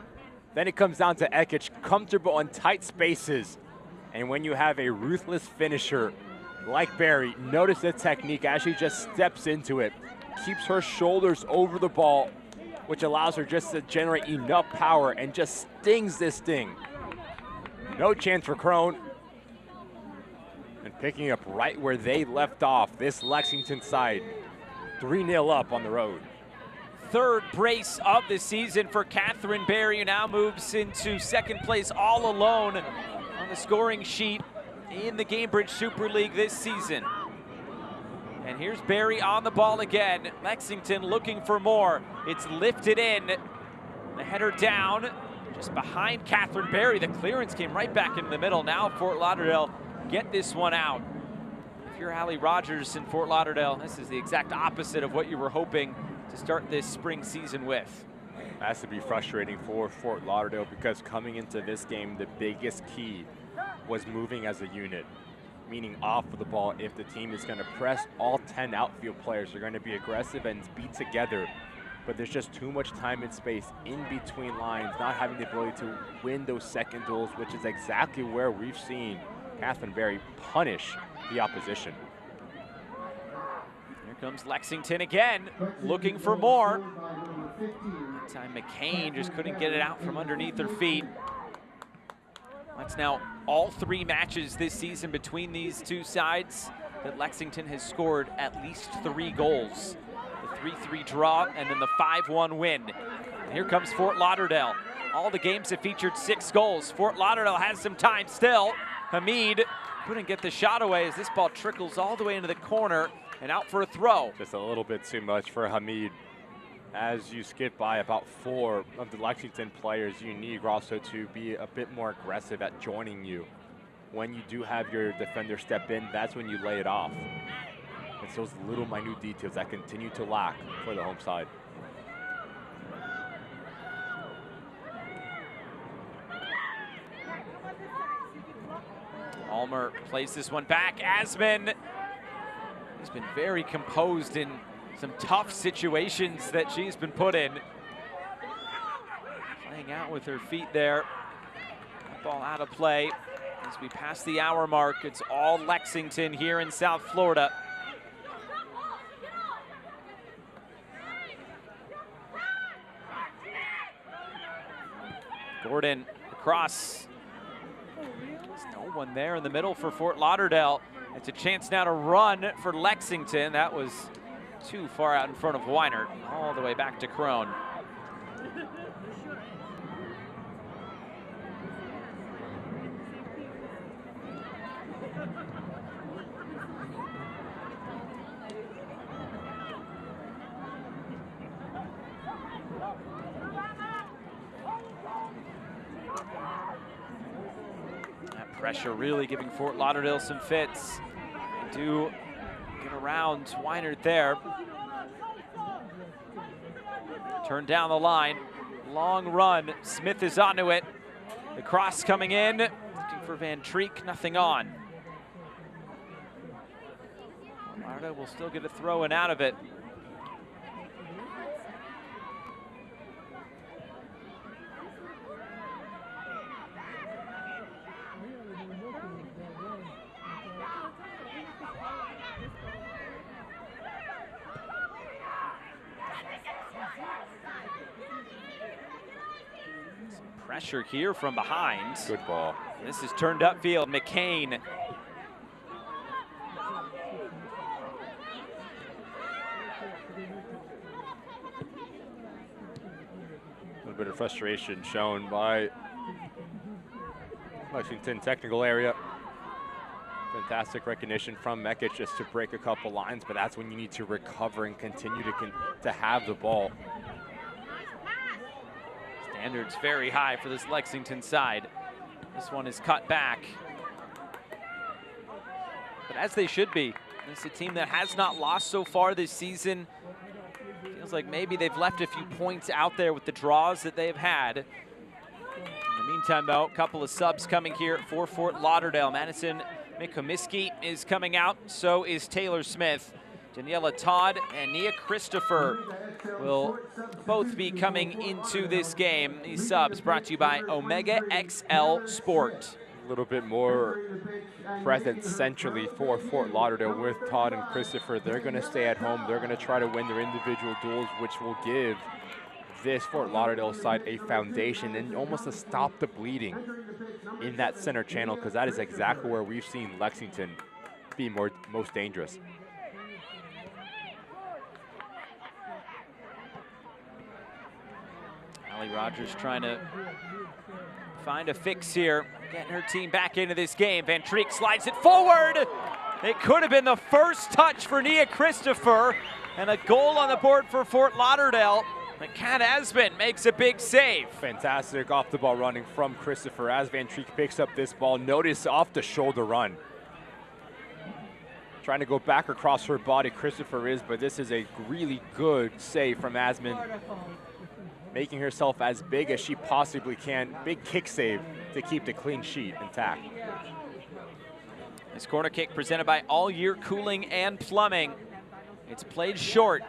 Then it comes down to Ekic, comfortable in tight spaces. And when you have a ruthless finisher like Barry, notice the technique as she just steps into it, keeps her shoulders over the ball, which allows her just to generate enough power and just stings this thing. No chance for Crone. And picking up right where they left off, this Lexington side, 3-0 up on the road. Third brace of the season for Catherine Barry, who now moves into second place all alone on the scoring sheet in the Gainbridge Super League this season. And here's Barry on the ball again. Lexington looking for more. It's lifted in. The header down, just behind Catherine Barry. The clearance came right back into the middle. Now Fort Lauderdale get this one out. If you're Allie Rogers in Fort Lauderdale, this is the exact opposite of what you were hoping to start this spring season with. That has to be frustrating for Fort Lauderdale because coming into this game, the biggest key was moving as a unit, meaning off of the ball. If the team is going to press, all 10 outfield players are going to be aggressive and be together. But there's just too much time and space in between lines, not having the ability to win those second duels, which is exactly where we've seen Catherine Barry punish the opposition. Here comes Lexington again, looking for more. That time McCain just couldn't get it out from underneath her feet. That's now all 3 matches this season between these two sides that Lexington has scored at least 3 goals. The 3-3 draw and then the 5-1 win. And here comes Fort Lauderdale. All the games have featured 6 goals. Fort Lauderdale has some time still. Hamid couldn't get the shot away as this ball trickles all the way into the corner and out for a throw. Just a little bit too much for Hamid. As you skip by about 4 of the Lexington players, you need also to be a bit more aggressive at joining you. When you do have your defender step in, that's when you lay it off. It's those little minute details that continue to lack for the home side. Almer plays this one back. Asman, he's been very composed in some tough situations that she's been put in. Playing out with her feet there. That ball out of play. As we pass the hour mark, it's all Lexington here in South Florida. Gordon across. There's no one there in the middle for Fort Lauderdale. It's a chance now to run for Lexington. That was too far out in front of Weinert, all the way back to Crone. That pressure really giving Fort Lauderdale some fits. They do get a around Weinert there. Turn down the line. Long run. Smith is onto it. The cross coming in. Looking for Van Treek. Nothing on. Marta will still get a throw in out of it. Pressure here from behind. Good ball. This is turned upfield. McCain. A little bit of frustration shown by Lexington technical area. Fantastic recognition from Mekic just to break a couple lines, but that's when you need to recover and continue to have the ball. Standards very high for this Lexington side. This one is cut back. But as they should be. It's a team that has not lost so far this season. Feels like maybe they've left a few points out there with the draws that they've had. In the meantime, though, a couple of subs coming here for Fort Lauderdale. Madison Mikomiski is coming out, so is Taylor Smith. Daniela Todd and Nia Christopher will both be coming into this game. These subs brought to you by Omega XL Sport. A little bit more present centrally for Fort Lauderdale with Todd and Christopher. They're going to stay at home. They're going to try to win their individual duels, which will give this Fort Lauderdale side a foundation and almost to stop the bleeding in that center channel, because that is exactly where we've seen Lexington be most dangerous. Allie Rogers trying to find a fix here, getting her team back into this game. Van Treek slides it forward. It could have been the first touch for Nia Christopher, and a goal on the board for Fort Lauderdale. But Kat Asman makes a big save. Fantastic off the ball running from Christopher as Van Treek picks up this ball. Notice off the shoulder run. Trying to go back across her body, Christopher is, but this is a really good save from Asman. Making herself as big as she possibly can. Big kick save to keep the clean sheet intact. This corner kick presented by All Year Cooling and Plumbing. It's played short.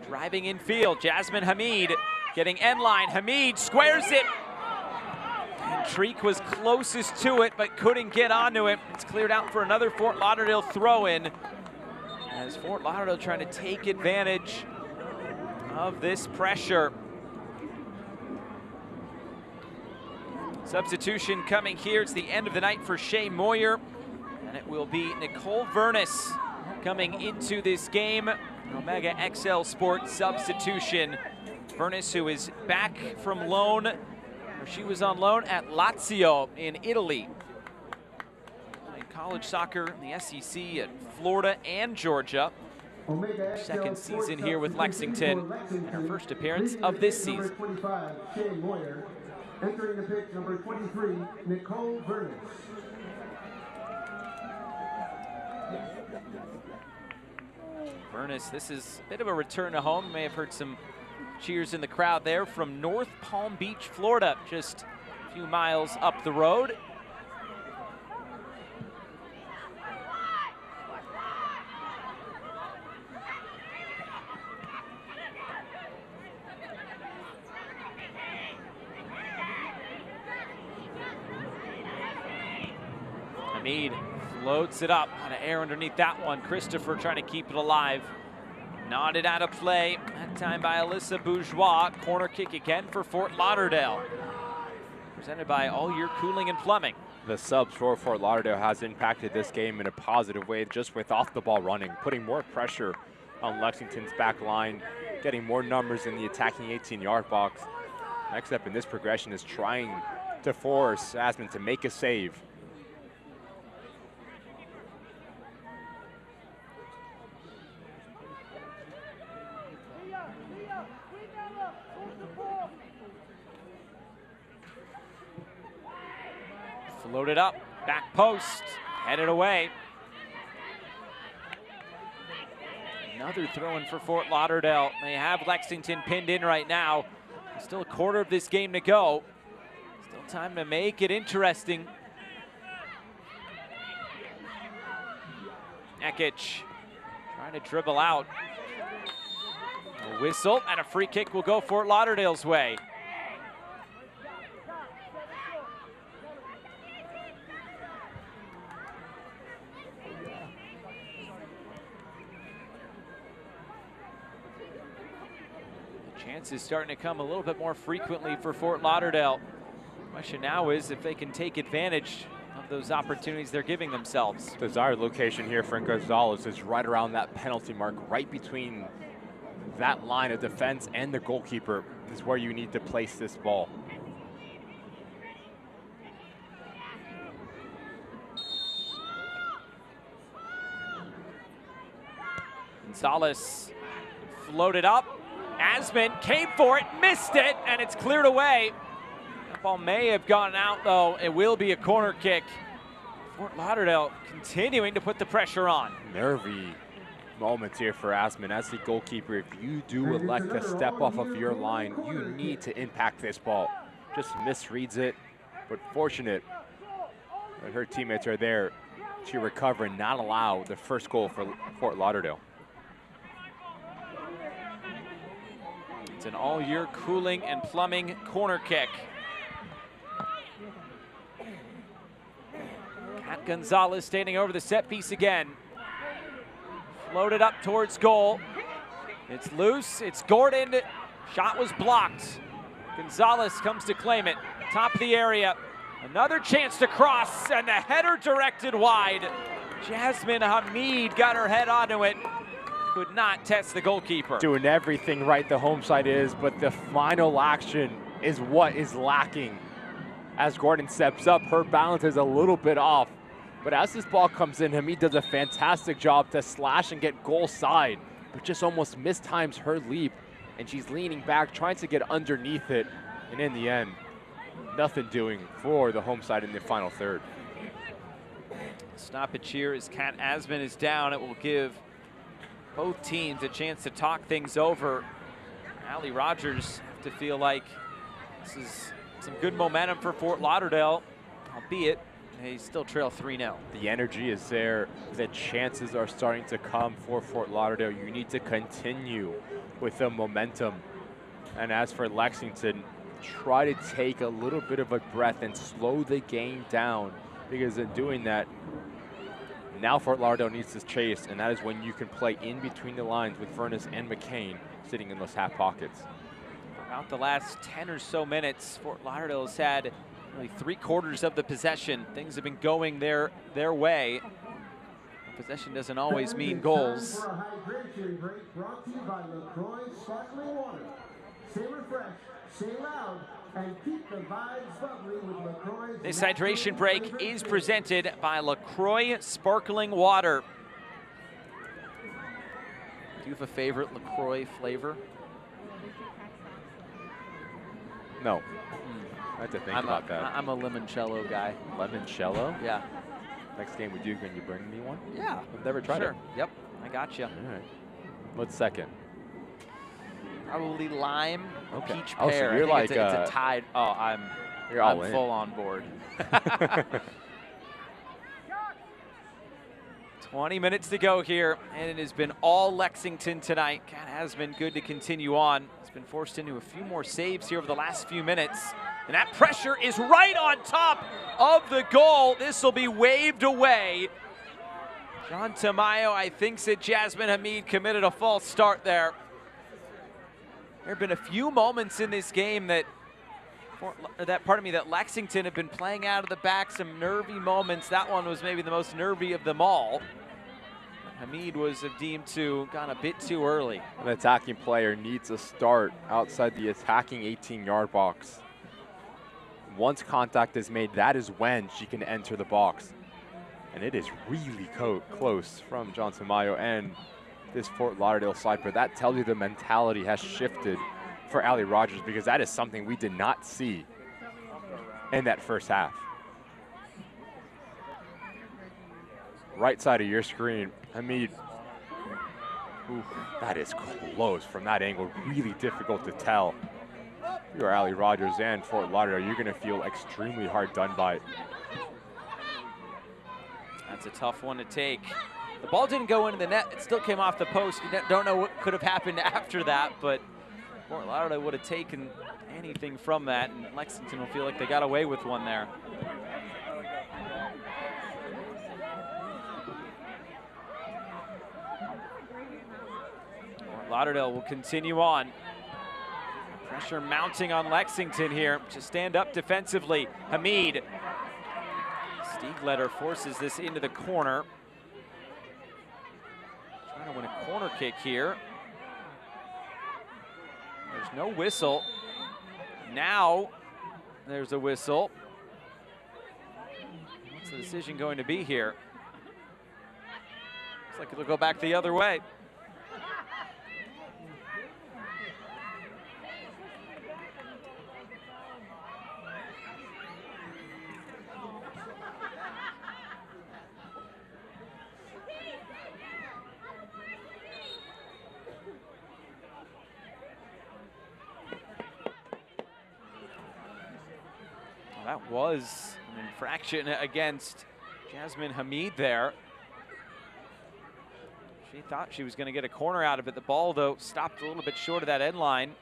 Driving in field, Jasmine Hamid getting end line. Hamid squares it. And Treek was closest to it, but couldn't get onto it. It's cleared out for another Fort Lauderdale throw-in. As Fort Lauderdale trying to take advantage of this pressure. Substitution coming here. It's the end of the night for Shea Moyer, and it will be Nicole Vernus coming into this game. Omega XL Sport substitution. Vernus, who is back from loan, or she was on loan at Lazio in Italy. Played college soccer in the SEC at Florida and Georgia. Second season here with Lexington, and her first appearance of this season. Entering the pitch, number 23, Nicole Vernus. Vernus, this is a bit of a return to home. You may have heard some cheers in the crowd there from North Palm Beach, Florida, just a few miles up the road. Hamid floats it up on an air underneath that one. Christopher trying to keep it alive. Nodded out of play, that time by Alyssa Bourgeois. Corner kick again for Fort Lauderdale. Presented by All Year Cooling and Plumbing. The subs for Fort Lauderdale has impacted this game in a positive way, just with off the ball running, putting more pressure on Lexington's back line, getting more numbers in the attacking 18-yard box. Next step in this progression is trying to force Asman to make a save. Floated up, back post, headed away. Another throw-in for Fort Lauderdale. They have Lexington pinned in right now. Still a quarter of this game to go. Still time to make it interesting. Ekic trying to dribble out. A whistle and a free kick will go Fort Lauderdale's way. The chances starting to come a little bit more frequently for Fort Lauderdale. The question now is if they can take advantage of those opportunities they're giving themselves. Desired location here for Gonzalez is right around that penalty mark, right between that line of defense and the goalkeeper is where you need to place this ball. Gonzalez floated up. Asman came for it, missed it, and it's cleared away. That ball may have gone out, though. It will be a corner kick. Fort Lauderdale continuing to put the pressure on. Nervy moments here for Asman as the goalkeeper. If you do elect to step off of your line, you need to impact this ball. Just misreads it, but fortunate that her teammates are there to recover and not allow the first goal for Fort Lauderdale. It's an all-year cooling and plumbing corner kick. Kat Gonzalez standing over the set piece again. Floated up towards goal. It's loose, it's Gordon. Shot was blocked. Gonzalez comes to claim it. Top of the area. Another chance to cross, and the header directed wide. Jasmine Hamid got her head onto it. Could not test the goalkeeper. Doing everything right, the home side is, but the final action is what is lacking. As Gordon steps up, her balance is a little bit off. But as this ball comes in, Hamid does a fantastic job to slash and get goal side, but just almost mistimes her leap. And she's leaning back, trying to get underneath it. And in the end, nothing doing for the home side in the final third. Stoppage here as Kat Asman is down. It will give both teams a chance to talk things over. Allie Rogers have to feel like this is some good momentum for Fort Lauderdale, albeit they still trail 3-0. The energy is there. The chances are starting to come for Fort Lauderdale. You need to continue with the momentum. And as for Lexington, try to take a little bit of a breath and slow the game down, because in doing that, now Fort Lauderdale needs to chase, and that is when you can play in between the lines with Furness and McCain sitting in those half pockets. About the last 10 or so minutes, Fort Lauderdale has had really 3/4 of the possession. Things have been going their way. Possession doesn't always mean goals. For a hydration break brought to you by LaCroix Sparkling Water. Stay refreshed, stay loud, and keep the vibes bubbly with LaCroix. This hydration break is presented by LaCroix Sparkling Water. Do you have a favorite LaCroix flavor? No. I have to think about that. I'm a limoncello guy. Limoncello? Yeah. Next game we do, can you bring me one? Yeah. I've never tried it. Yep, I got you. All right. What's second? Probably lime, Okay. peach Oh, so pear. you're I think like, it's a tide. Oh, you're all I'm in. full on board. 20 minutes to go here, and it has been all Lexington tonight. Kat has been good to continue on. It's been forced into a few more saves here over the last few minutes. And that pressure is right on top of the goal. This will be waved away. John Tamayo, I think, said Jasmine Hamid committed a false start there. There have been a few moments in this game that Lexington have been playing out of the back, some nervy moments. That one was maybe the most nervy of them all. Hamid was deemed to gone a bit too early. An attacking player needs a start outside the attacking 18-yard box. Once contact is made, that is when she can enter the box. And it is really close from John Tamayo and this Fort Lauderdale side, but that tells you the mentality has shifted for Allie Rogers, because that is something we did not see in that first half. Right side of your screen, Hamid Ooh, that is close from that angle. Really difficult to tell. If you're Ali Rogers and Fort Lauderdale, you're going to feel extremely hard done by. That's a tough one to take. The ball didn't go into the net. It still came off the post. You don't know what could have happened after that, but Fort Lauderdale would have taken anything from that, and Lexington will feel like they got away with one there. Fort Lauderdale will continue on. Pressure mounting on Lexington here to stand up defensively. Hamid. Stiegletter forces this into the corner. Trying to win a corner kick here. There's no whistle. Now there's a whistle. What's the decision going to be here? Looks like it'll go back the other way. That was an infraction against Jasmine Hamid there. She thought she was going to get a corner out of it. The ball, though, stopped a little bit short of that end line.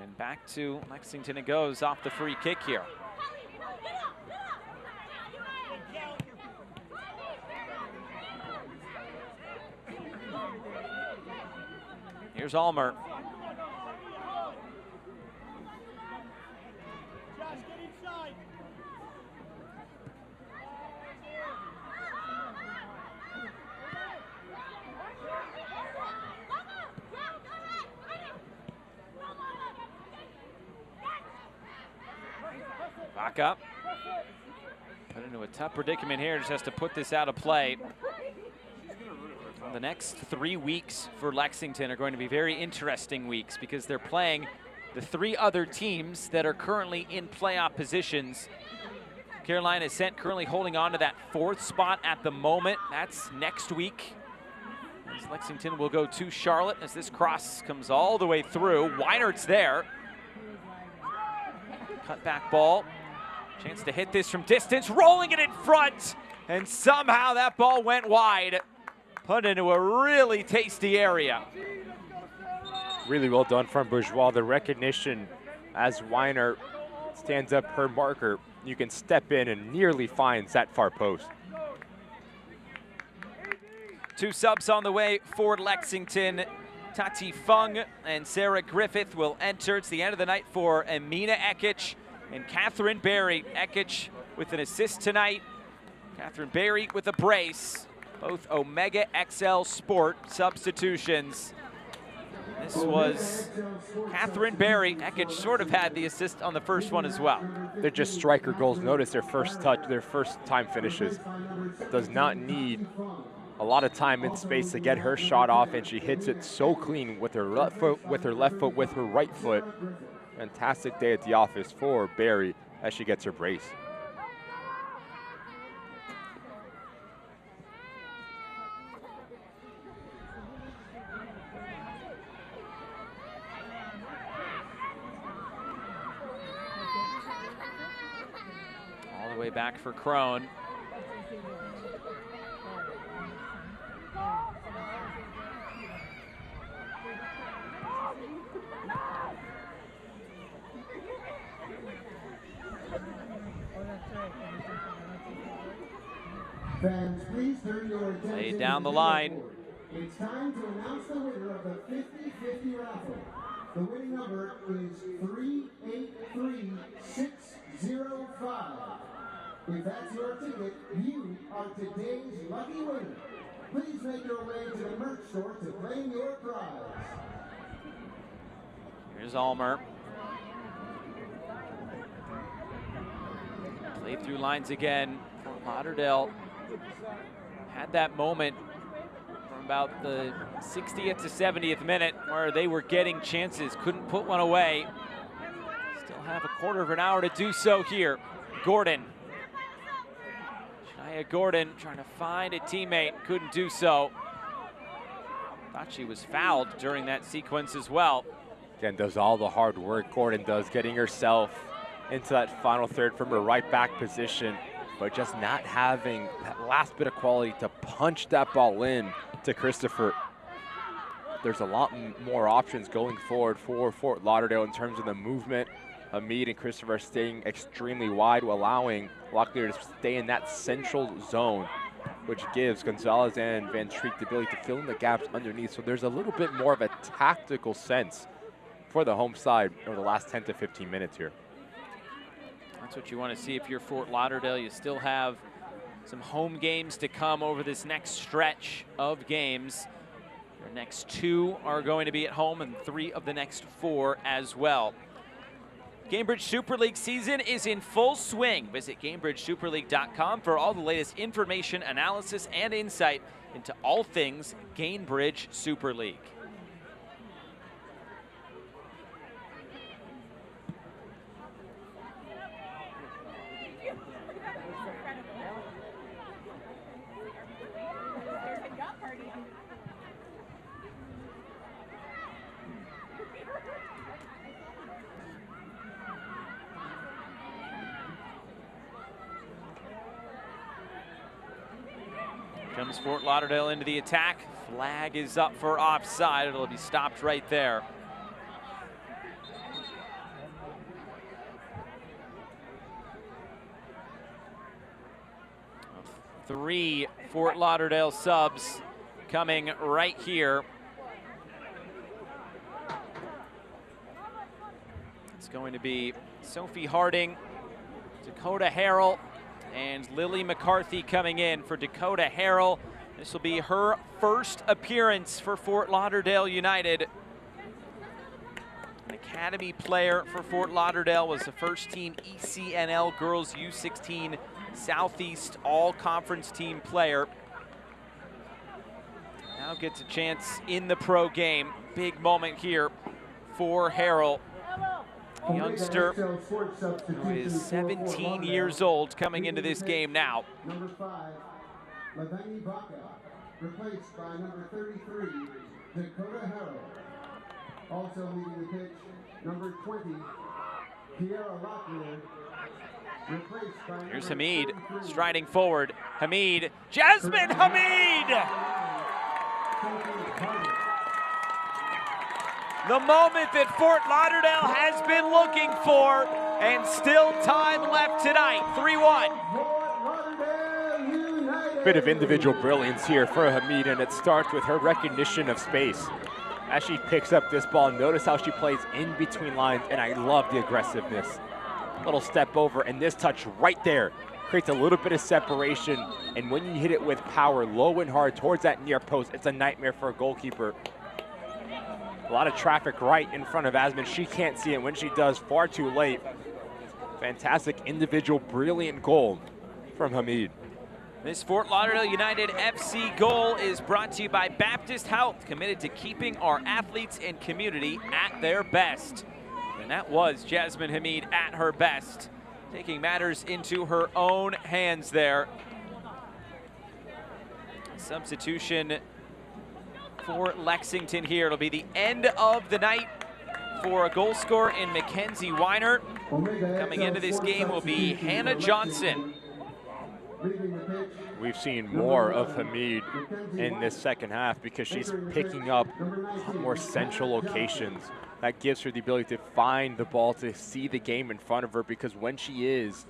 And back to Lexington it goes off the free kick here. Here's Almer. Back up. Put into a tough predicament here. Just has to put this out of play. The next 3 weeks for Lexington are going to be very interesting weeks because they're playing the 3 other teams that are currently in playoff positions. Carolina Ascent currently holding on to that 4th spot at the moment. That's next week. As Lexington will go to Charlotte as this cross comes all the way through. Weinert's there. Cut back ball. Chance to hit this from distance, rolling it in front, and somehow that ball went wide. Put into a really tasty area. Really well done from Bourgeois. The recognition as Weiner stands up her marker. You can step in and nearly finds that far post. 2 subs on the way for Lexington. Tati Fung and Sarah Griffith will enter. It's the end of the night for Amina Ekic and Catherine Berry. Ekic with an assist tonight. Catherine Berry with a brace. Both Omega XL Sport substitutions. This was Catherine Berry. Ekic sort of had the assist on the first one as well. They're just striker goals. Notice their first touch, their first time finishes. Does not need a lot of time in space to get her shot off, and she hits it so clean with her left foot, with her right foot. Fantastic day at the office for Berry as she gets her brace. All the way back for Crone. Fans, please turn your attention. Laid down the line. It's time to announce the winner of the 50-50 raffle. The winning number is 383605. If that's your ticket, you are today's lucky winner. Please make your way to the merch store to claim your prize. Here's Almer. Played through lines again. Fort Lauderdale had that moment from about the 60th to 70th minute where they were getting chances, couldn't put one away. Still have a quarter of an hour to do so here. Gordon. Shania Gordon trying to find a teammate, couldn't do so. Thought she was fouled during that sequence as well. Again, does all the hard work Gordon does, getting herself into that final third from her right back position, but just not having that last bit of quality to punch that ball in to Christopher. There's a lot more options going forward for Fort Lauderdale in terms of the movement. Hamid and Christopher staying extremely wide, allowing Locklear to stay in that central zone, which gives Gonzalez and Van Treek the ability to fill in the gaps underneath. So there's a little bit more of a tactical sense for the home side over the last 10 to 15 minutes here. That's what you want to see if you're Fort Lauderdale. You still have some home games to come over this next stretch of games. Your next 2 are going to be at home and 3 of the next 4 as well. Gainbridge Super League season is in full swing. Visit GainbridgeSuperLeague.com for all the latest information, analysis, and insight into all things Gainbridge Super League. Comes Fort Lauderdale into the attack. Flag is up for offside. It'll be stopped right there. Three Fort Lauderdale subs coming right here. It's going to be Sophie Harding, Dakota Harrell, and Lily McCarthy coming in for Dakota Harrell. This will be her first appearance for Fort Lauderdale United. An academy player for Fort Lauderdale, was the first team ECNL Girls U16 Southeast All-Conference team player. Now gets a chance in the pro game. Big moment here for Harrell. A youngster who is 17 years old coming into this game now. Number 5, Lavani Baca, replaced by number 33, Dakota Harrell. Also leading the pitch, number 20, Kiara Locklear, replaced by Here's Hamid striding forward. Hamid, Jasmine Hamid! The moment that Fort Lauderdale has been looking for, and still time left tonight, 3-1. Bit of individual brilliance here for Hamid, and it starts with her recognition of space. As she picks up this ball, notice how she plays in between lines, and I love the aggressiveness. Little step over, and this touch right there creates a little bit of separation, and when you hit it with power, low and hard towards that near post, it's a nightmare for a goalkeeper. A lot of traffic right in front of Asman. She can't see it. When she does, far too late. Fantastic individual, brilliant goal from Hamid. This Fort Lauderdale United FC goal is brought to you by Baptist Health, committed to keeping our athletes and community at their best. And that was Jasmine Hamid at her best, taking matters into her own hands there. Substitution for Lexington here. It'll be the end of the night for a goal scorer in Mackenzie Weiner. Coming into this game will be Hannah Johnson. We've seen more of Hamid in this second half because she's picking up more central locations. That gives her the ability to find the ball, to see the game in front of her, because when she is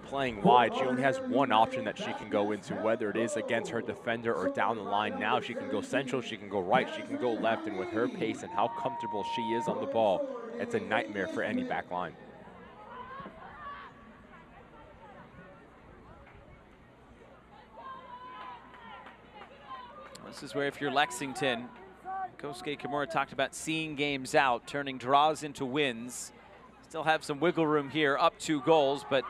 playing wide, she only has one option that she can go into, whether it is against her defender or down the line. Now she can go central, she can go right, she can go left, and with her pace and how comfortable she is on the ball, it's a nightmare for any back line. This is where, if you're Lexington, Kosuke Kimura talked about seeing games out, turning draws into wins. Still have some wiggle room here, up 2 goals, but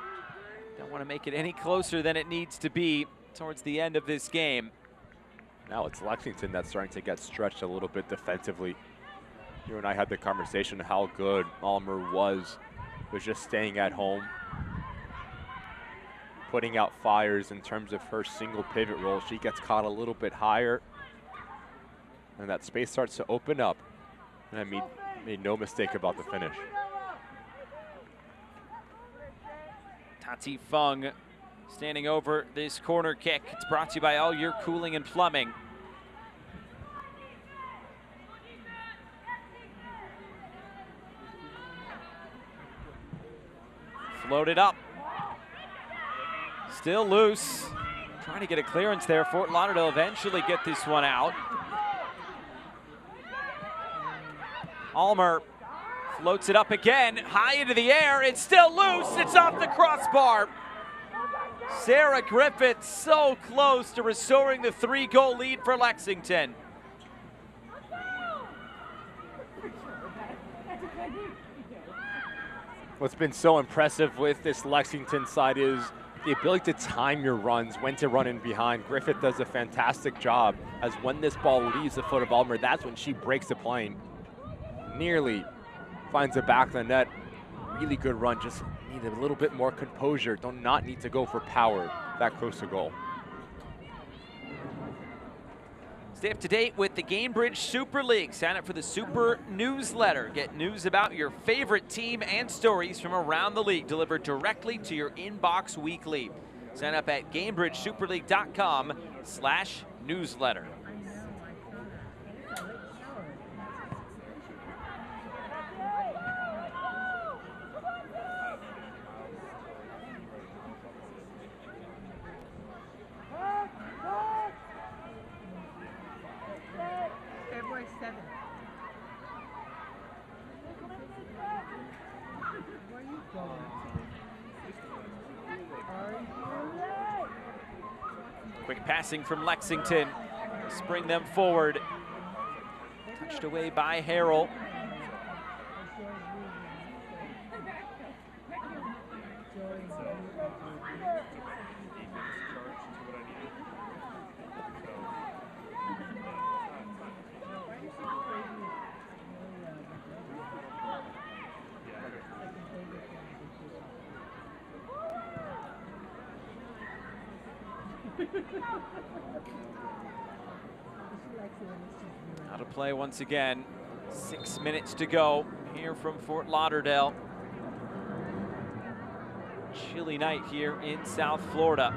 don't want to make it any closer than it needs to be towards the end of this game. Now it's Lexington that's starting to get stretched a little bit defensively. You and I had the conversation how good Almer was just staying at home, putting out fires in terms of her single pivot role. She gets caught a little bit higher. And that space starts to open up. And I made no mistake about the finish. Tati Fung standing over this corner kick. It's brought to you by All Your Cooling and Plumbing. Floated up. Still loose. Trying to get a clearance there. Fort Lauderdale eventually get this one out. Almer floats it up again, high into the air. It's still loose. It's off the crossbar. Sarah Griffith so close to restoring the 3-goal lead for Lexington. What's been so impressive with this Lexington side is the ability to time your runs, when to run in behind. Griffith does a fantastic job, as when this ball leaves the foot of Almer, that's when she breaks the plane. Nearly finds the back of the net. Really good run, just need a little bit more composure. Do not need to go for power that close to goal. Stay up to date with the Gainbridge Super League. Sign up for the Super Newsletter. Get news about your favorite team and stories from around the league delivered directly to your inbox weekly. Sign up at GainbridgeSuperLeague.com/newsletter. February 7th. Where are you going? Quick passing from Lexington. Spring them forward. Touched away by Harrell. Out of play once again. 6 minutes to go here from Fort Lauderdale. Chilly night here in South Florida.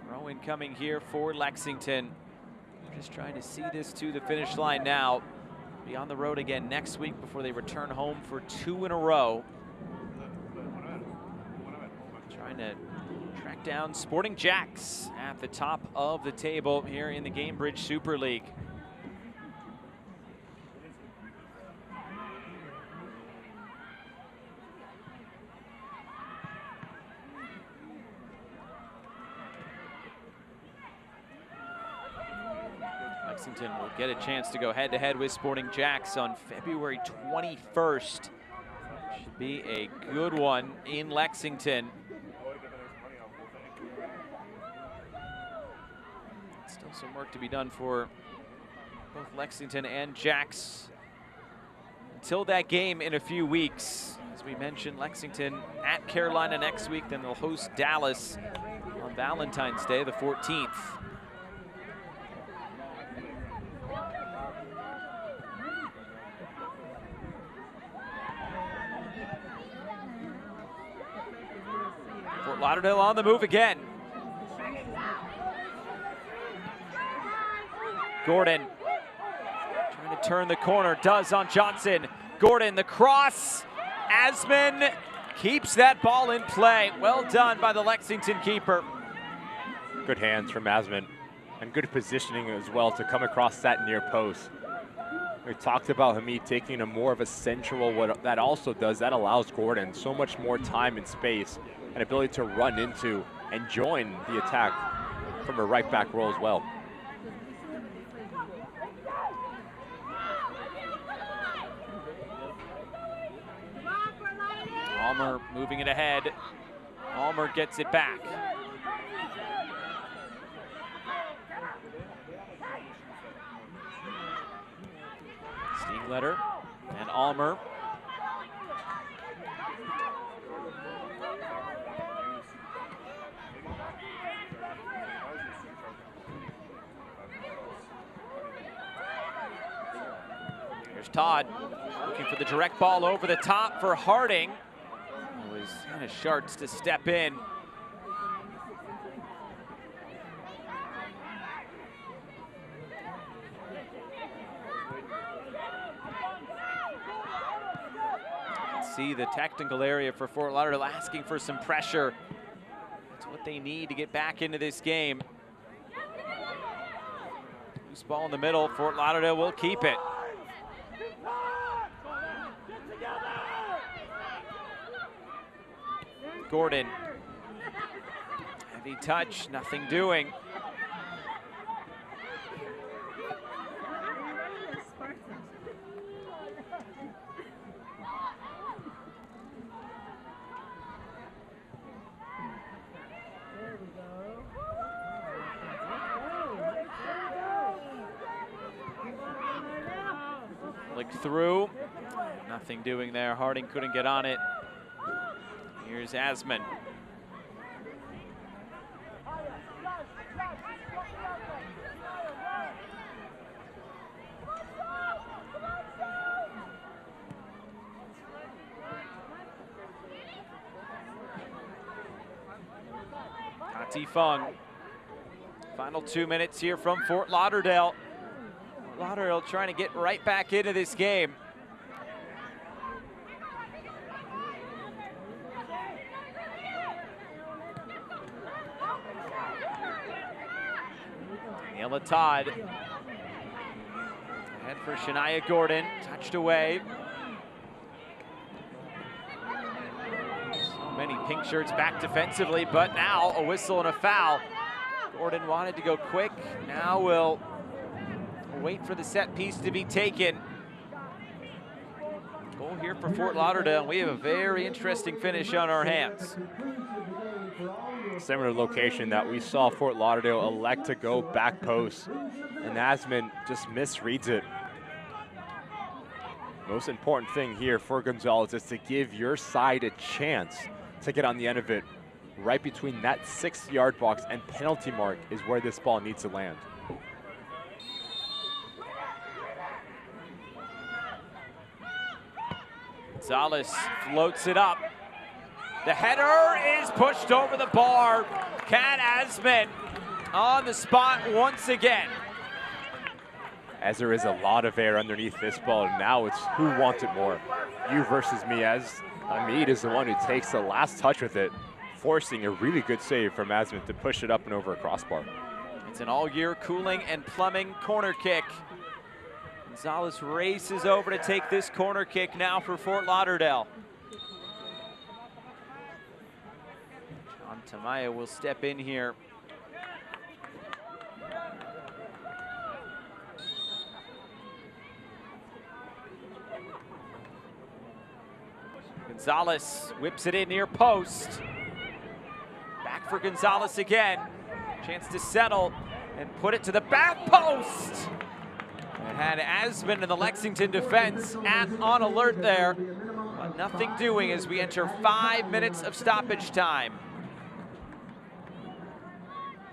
Throw in coming here for Lexington. Just trying to see this to the finish line now. Be on the road again next week before they return home for 2 in a row. Trying to track down Sporting Jacks at the top of the table here in the Gainbridge Super League. Lexington will get a chance to go head-to-head with Sporting Jacks on February 21st. Should be a good one in Lexington. Still some work to be done for both Lexington and Jacks until that game in a few weeks. As we mentioned, Lexington at Carolina next week, then they'll host Dallas on Valentine's Day, the 14th. Fort Lauderdale on the move again. Gordon trying to turn the corner, does on Johnson. Gordon, the cross. Asman keeps that ball in play. Well done by the Lexington keeper. Good hands from Asman, and good positioning as well to come across that near post. We talked about Hamid taking a more of a central, what that also does, that allows Gordon so much more time and space and ability to run into and join the attack from a right back role as well. Almer moving it ahead. Almer gets it back. Stiegletter and Almer. Here's Todd looking for the direct ball over the top for Harding. It was kind of Sharts to step in. See the technical area for Fort Lauderdale asking for some pressure. That's what they need to get back into this game. Loose ball in the middle. Fort Lauderdale will keep it. Gordon. Heavy touch, nothing doing. Flick through, nothing doing there. Harding couldn't get on it. Here's Asman. Kati Fung. Final 2 minutes here from Fort Lauderdale. Fort Lauderdale trying to get right back into this game. Daniela Todd. Ahead for Shania Gordon, touched away. So many pink shirts back defensively, but now a whistle and a foul. Gordon wanted to go quick, now will wait for the set piece to be taken. Goal here for Fort Lauderdale, and we have a very interesting finish on our hands. Similar location that we saw Fort Lauderdale elect to go back post, and Asman just misreads it. Most important thing here for Gonzalez is to give your side a chance to get on the end of it. Right between that 6-yard box and penalty mark is where this ball needs to land. Gonzalez floats it up. The header is pushed over the bar. Kat Asman on the spot once again. As there is a lot of air underneath this ball, now it's who wants it more. You versus me, as Hamid is the one who takes the last touch with it, forcing a really good save from Asman to push it up and over a crossbar. It's an all-year cooling and plumbing corner kick. Gonzalez races over to take this corner kick now for Fort Lauderdale. John Tamaya will step in here. Gonzalez whips it in near post. Back for Gonzalez again. Chance to settle and put it to the back post. It had Asman in the Lexington defense on alert there, but nothing doing as we enter 5 minutes of stoppage time.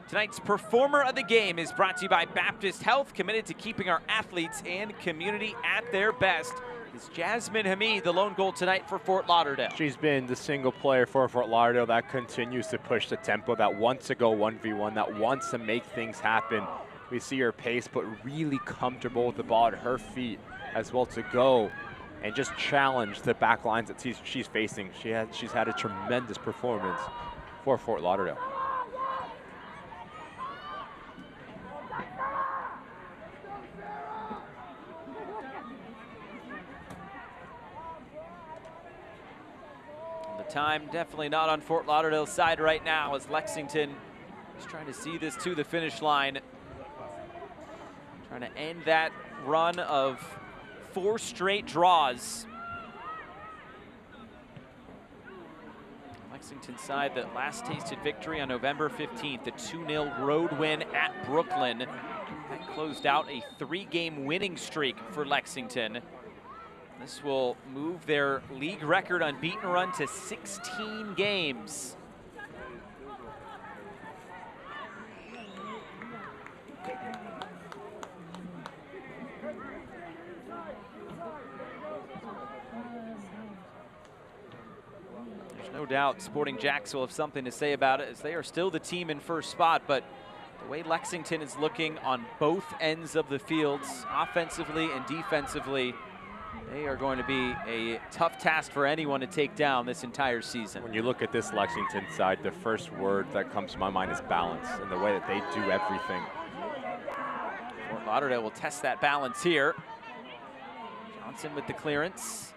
Tonight's performer of the game is brought to you by Baptist Health, committed to keeping our athletes and community at their best. Is Jasmine Hamid the lone goal tonight for Fort Lauderdale? She's been the single player for Fort Lauderdale that continues to push the tempo, that wants to go 1v1, that wants to make things happen. We see her pace, but really comfortable with the ball at her feet as well to go and just challenge the back lines that she's facing. She's had a tremendous performance for Fort Lauderdale. Time definitely not on Fort Lauderdale's side right now as Lexington is trying to see this to the finish line. Trying to end that run of 4 straight draws. Lexington side that last tasted victory on November 15th, the 2-0 road win at Brooklyn. That closed out a 3-game winning streak for Lexington. This will move their league record unbeaten run to 16 games. No doubt Sporting Jacks will have something to say about it, as they are still the team in first spot, but the way Lexington is looking on both ends of the fields, offensively and defensively, they are going to be a tough task for anyone to take down this entire season. When you look at this Lexington side, the first word that comes to my mind is balance, and the way that they do everything. Fort Lauderdale will test that balance here. Johnson with the clearance.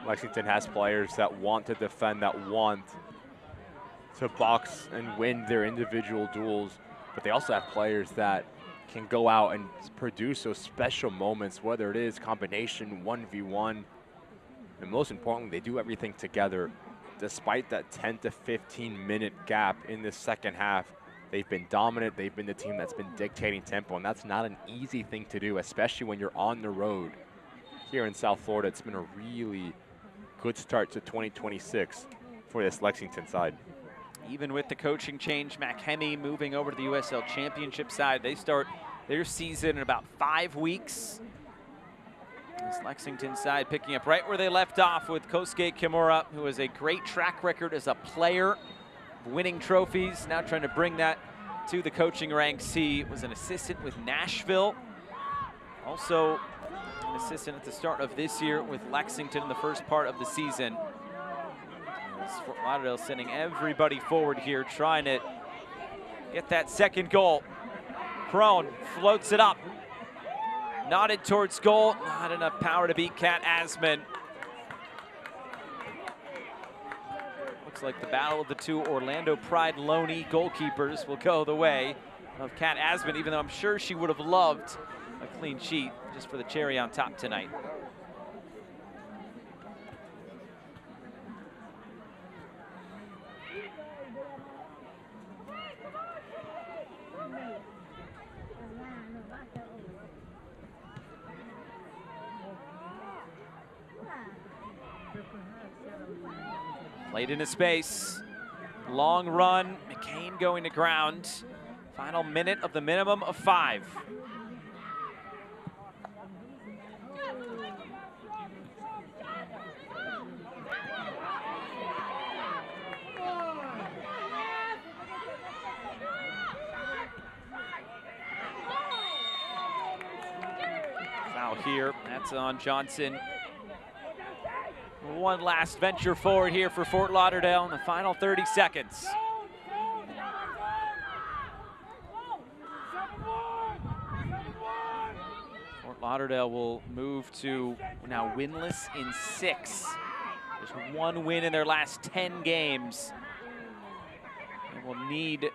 Lexington has players that want to defend, that want to box and win their individual duels, but they also have players that can go out and produce those special moments, whether it is combination, 1v1, and most importantly, they do everything together. Despite that 10 to 15 minute gap in the second half, they've been dominant. They've been the team that's been dictating tempo, and that's not an easy thing to do, especially when you're on the road. Here in South Florida, it's been a really good start to 2026 for this Lexington side. Even with the coaching change, McHenry moving over to the USL Championship side, they start their season in about 5 weeks. This Lexington side picking up right where they left off with Kosuke Kimura, who has a great track record as a player, winning trophies, now trying to bring that to the coaching ranks. He was an assistant with Nashville, also an assistant at the start of this year with Lexington in the first part of the season. Fort Lauderdale sending everybody forward here, trying to get that second goal. Crone floats it up. Nodded towards goal, not enough power to beat Kat Asman. Looks like the battle of the two Orlando Pride Loney goalkeepers will go the way of Kat Asman, even though I'm sure she would have loved a clean sheet just for the cherry on top tonight. Played into space. Long run. McCain going to ground. Final minute of the minimum of 5. Foul here. That's on Johnson. One last venture forward here for Fort Lauderdale in the final 30 seconds. Fort Lauderdale will move to now winless in 6. Just 1 win in their last 10 games. And will need to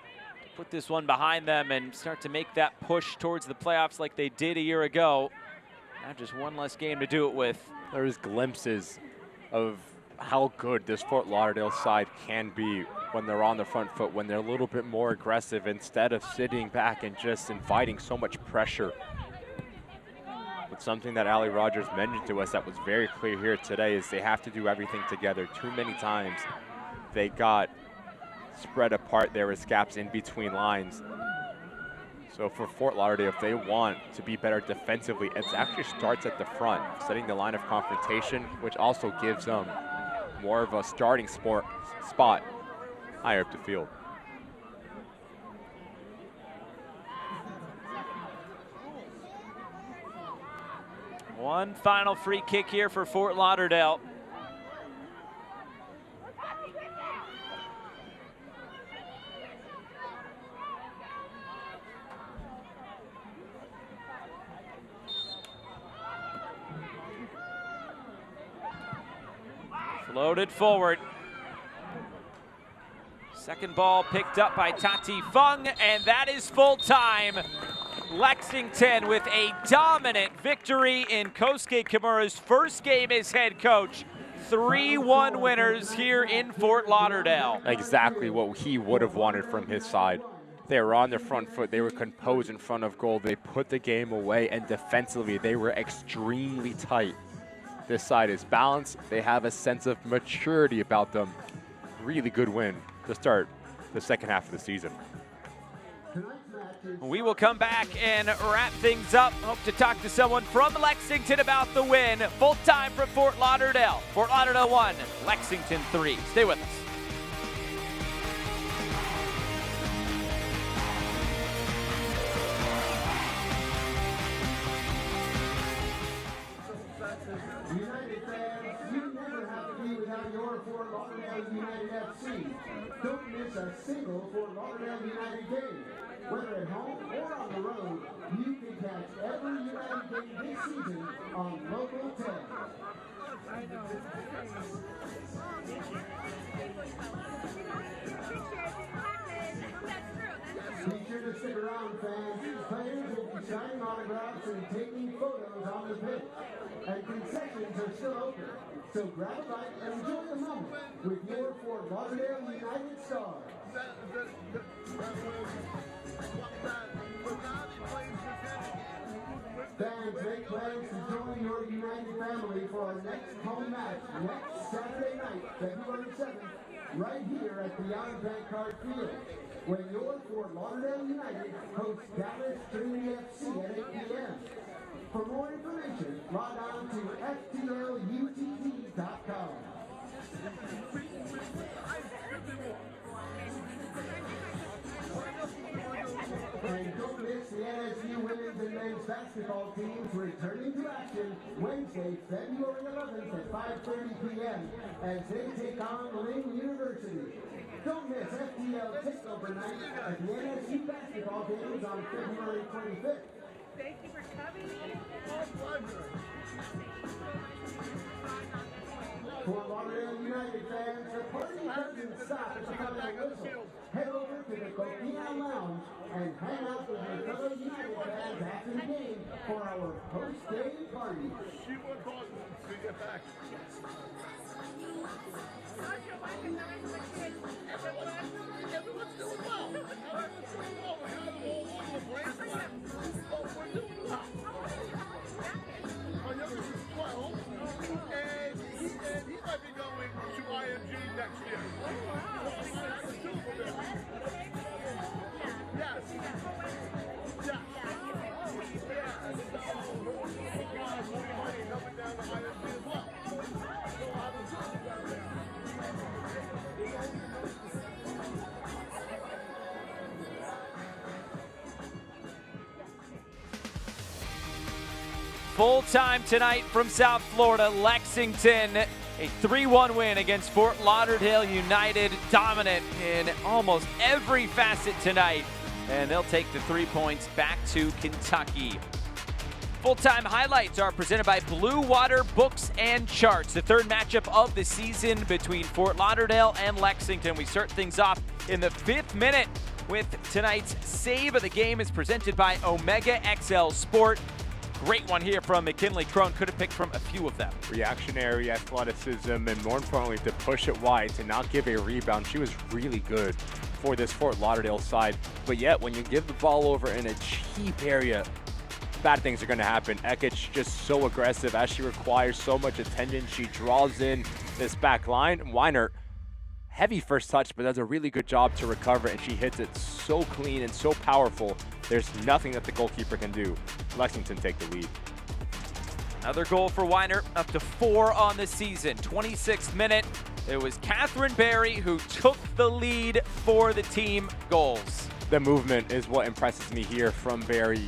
put this one behind them and start to make that push towards the playoffs like they did a year ago. Now just 1 less game to do it with. There's glimpses of how good this Fort Lauderdale side can be when they're on the front foot, when they're a little bit more aggressive instead of sitting back and just inviting so much pressure. But something that Ali Rogers mentioned to us that was very clear here today is they have to do everything together. Too many times they got spread apart. There was gaps in between lines. So for Fort Lauderdale, if they want to be better defensively, it actually starts at the front, setting the line of confrontation, which also gives them more of a starting spot higher up the field. One final free kick here for Fort Lauderdale. Floated forward. Second ball picked up by Tati Fung, and that is full time. Lexington with a dominant victory in Kosuke Kimura's first game as head coach. 3-1 winners here in Fort Lauderdale. Exactly what he would have wanted from his side. They were on their front foot. They were composed in front of goal. They put the game away, and defensively, they were extremely tight. This side is balanced. They have a sense of maturity about them. Really good win to start the second half of the season. We will come back and wrap things up. Hope to talk to someone from Lexington about the win. Full time from Fort Lauderdale. Fort Lauderdale 1, Lexington 3. Stay with us. United fans, you never have to be without your Fort Lauderdale United FC. Don't miss a single Fort Lauderdale United game. Whether at home or on the road, you can catch every United game this season on Local 10. Be sure to stick around, fans. Players will be signing autographs and taking photos on the pitch. And concessions are still open. So grab a bite and enjoy the moment with your Fort Lauderdale United stars. Fans, make plans to join your United family for our next home match next Saturday night, February 7th, right here at the Bank Card Field, when your Fort Lauderdale United hosts Dallas Trinity FC at 8 p.m. For more information, log on to ftlutt.com. And don't miss the NSU women's and men's basketball teams returning to action Wednesday, February 11th at 5:30 p.m. as they take on Lynn University. Don't miss FTL Takeover Night at the NSU basketball games on February 25th. Thank you for coming. For Lauderdale United fans, the party doesn't stop at the sound of the whistle. Head over to the Coquina Lounge and hang out with your fellow United fans after the game for our post-game party. She will call to get back. Everyone's doing well. Everyone's doing well. We have them all over the place. But we're doing well. My youngest is 12, and he might be going to IMG next year. I have the two of them there. Yes. Yes. Yeah. And so, money coming down to IMG as well. So I have the two of them down there. Full time tonight from South Florida, Lexington. A 3-1 win against Fort Lauderdale United, dominant in almost every facet tonight. And they'll take the 3 points back to Kentucky. Full-time highlights are presented by Blue Water Books and Charts, the third matchup of the season between Fort Lauderdale and Lexington. We start things off in the 5th minute with tonight's save of the game is presented by Omega XL Sport. Great one here from McKinley Crone. Could have picked from a few of them. Reactionary athleticism, and more importantly, to push it wide, to not give a rebound. She was really good for this Fort Lauderdale side. But yet, when you give the ball over in a cheap area, bad things are going to happen. Ekich just so aggressive as she requires so much attention. She draws in this back line. Weiner, heavy first touch, but does a really good job to recover, and she hits it so clean and so powerful. There's nothing that the goalkeeper can do. Lexington take the lead. Another goal for Weiner, up to 4 on the season. 26th minute, it was Catherine Berry who took the lead for the team goals. The movement is what impresses me here from Berry.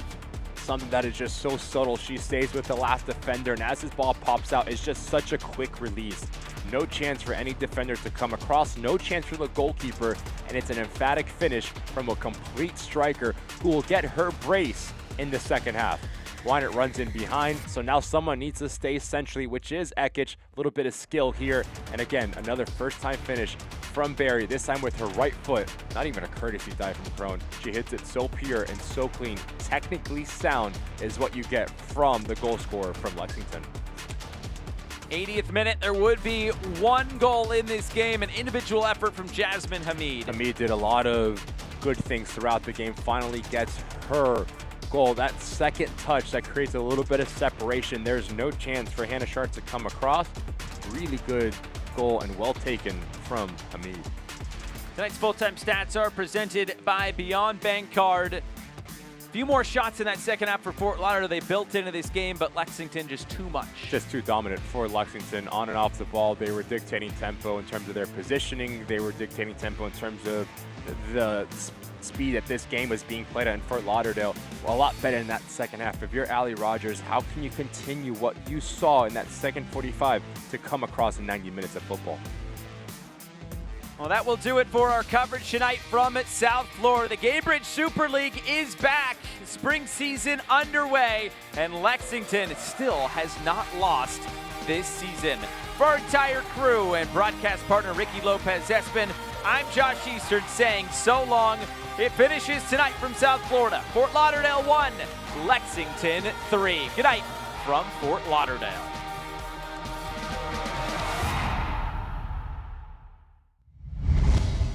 Something that is just so subtle. She stays with the last defender, and as this ball pops out, it's just such a quick release. No chance for any defender to come across, no chance for the goalkeeper, and it's an emphatic finish from a complete striker who will get her brace in the second half. Weiner runs in behind, so now someone needs to stay centrally, which is Ekich. A little bit of skill here, and again, another first-time finish from Berry, this time with her right foot. Not even a courtesy dive from Crone. She hits it so pure and so clean. Technically sound is what you get from the goal scorer from Lexington. 80th minute, there would be 1 goal in this game, an individual effort from Jasmine Hamid. Hamid did a lot of good things throughout the game, finally gets her goal. That second touch that creates a little bit of separation. There's no chance for Hannah Sharp to come across. Really good goal and well taken from Hamid. Tonight's full-time stats are presented by Beyond Bank Card. Few more shots in that second half for Fort Lauderdale. They built into this game, but Lexington just too much. Just too dominant for Lexington on and off the ball. They were dictating tempo in terms of their positioning. They were dictating tempo in terms of the speed that this game was being played at in Fort Lauderdale. A lot better in that second half. If you're Ali Rogers, how can you continue what you saw in that second 45 to come across in 90 minutes of football? Well, that will do it for our coverage tonight from South Florida. The Gainbridge Super League is back. Spring season underway, and Lexington still has not lost this season. For our entire crew and broadcast partner Ricky Lopez-Espin, I'm Josh Eastern saying so long. It finishes tonight from South Florida. Fort Lauderdale 1, Lexington 3. Good night from Fort Lauderdale.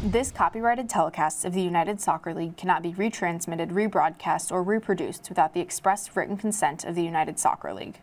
This copyrighted telecast of the United Soccer League cannot be retransmitted, rebroadcast, or reproduced without the express written consent of the United Soccer League.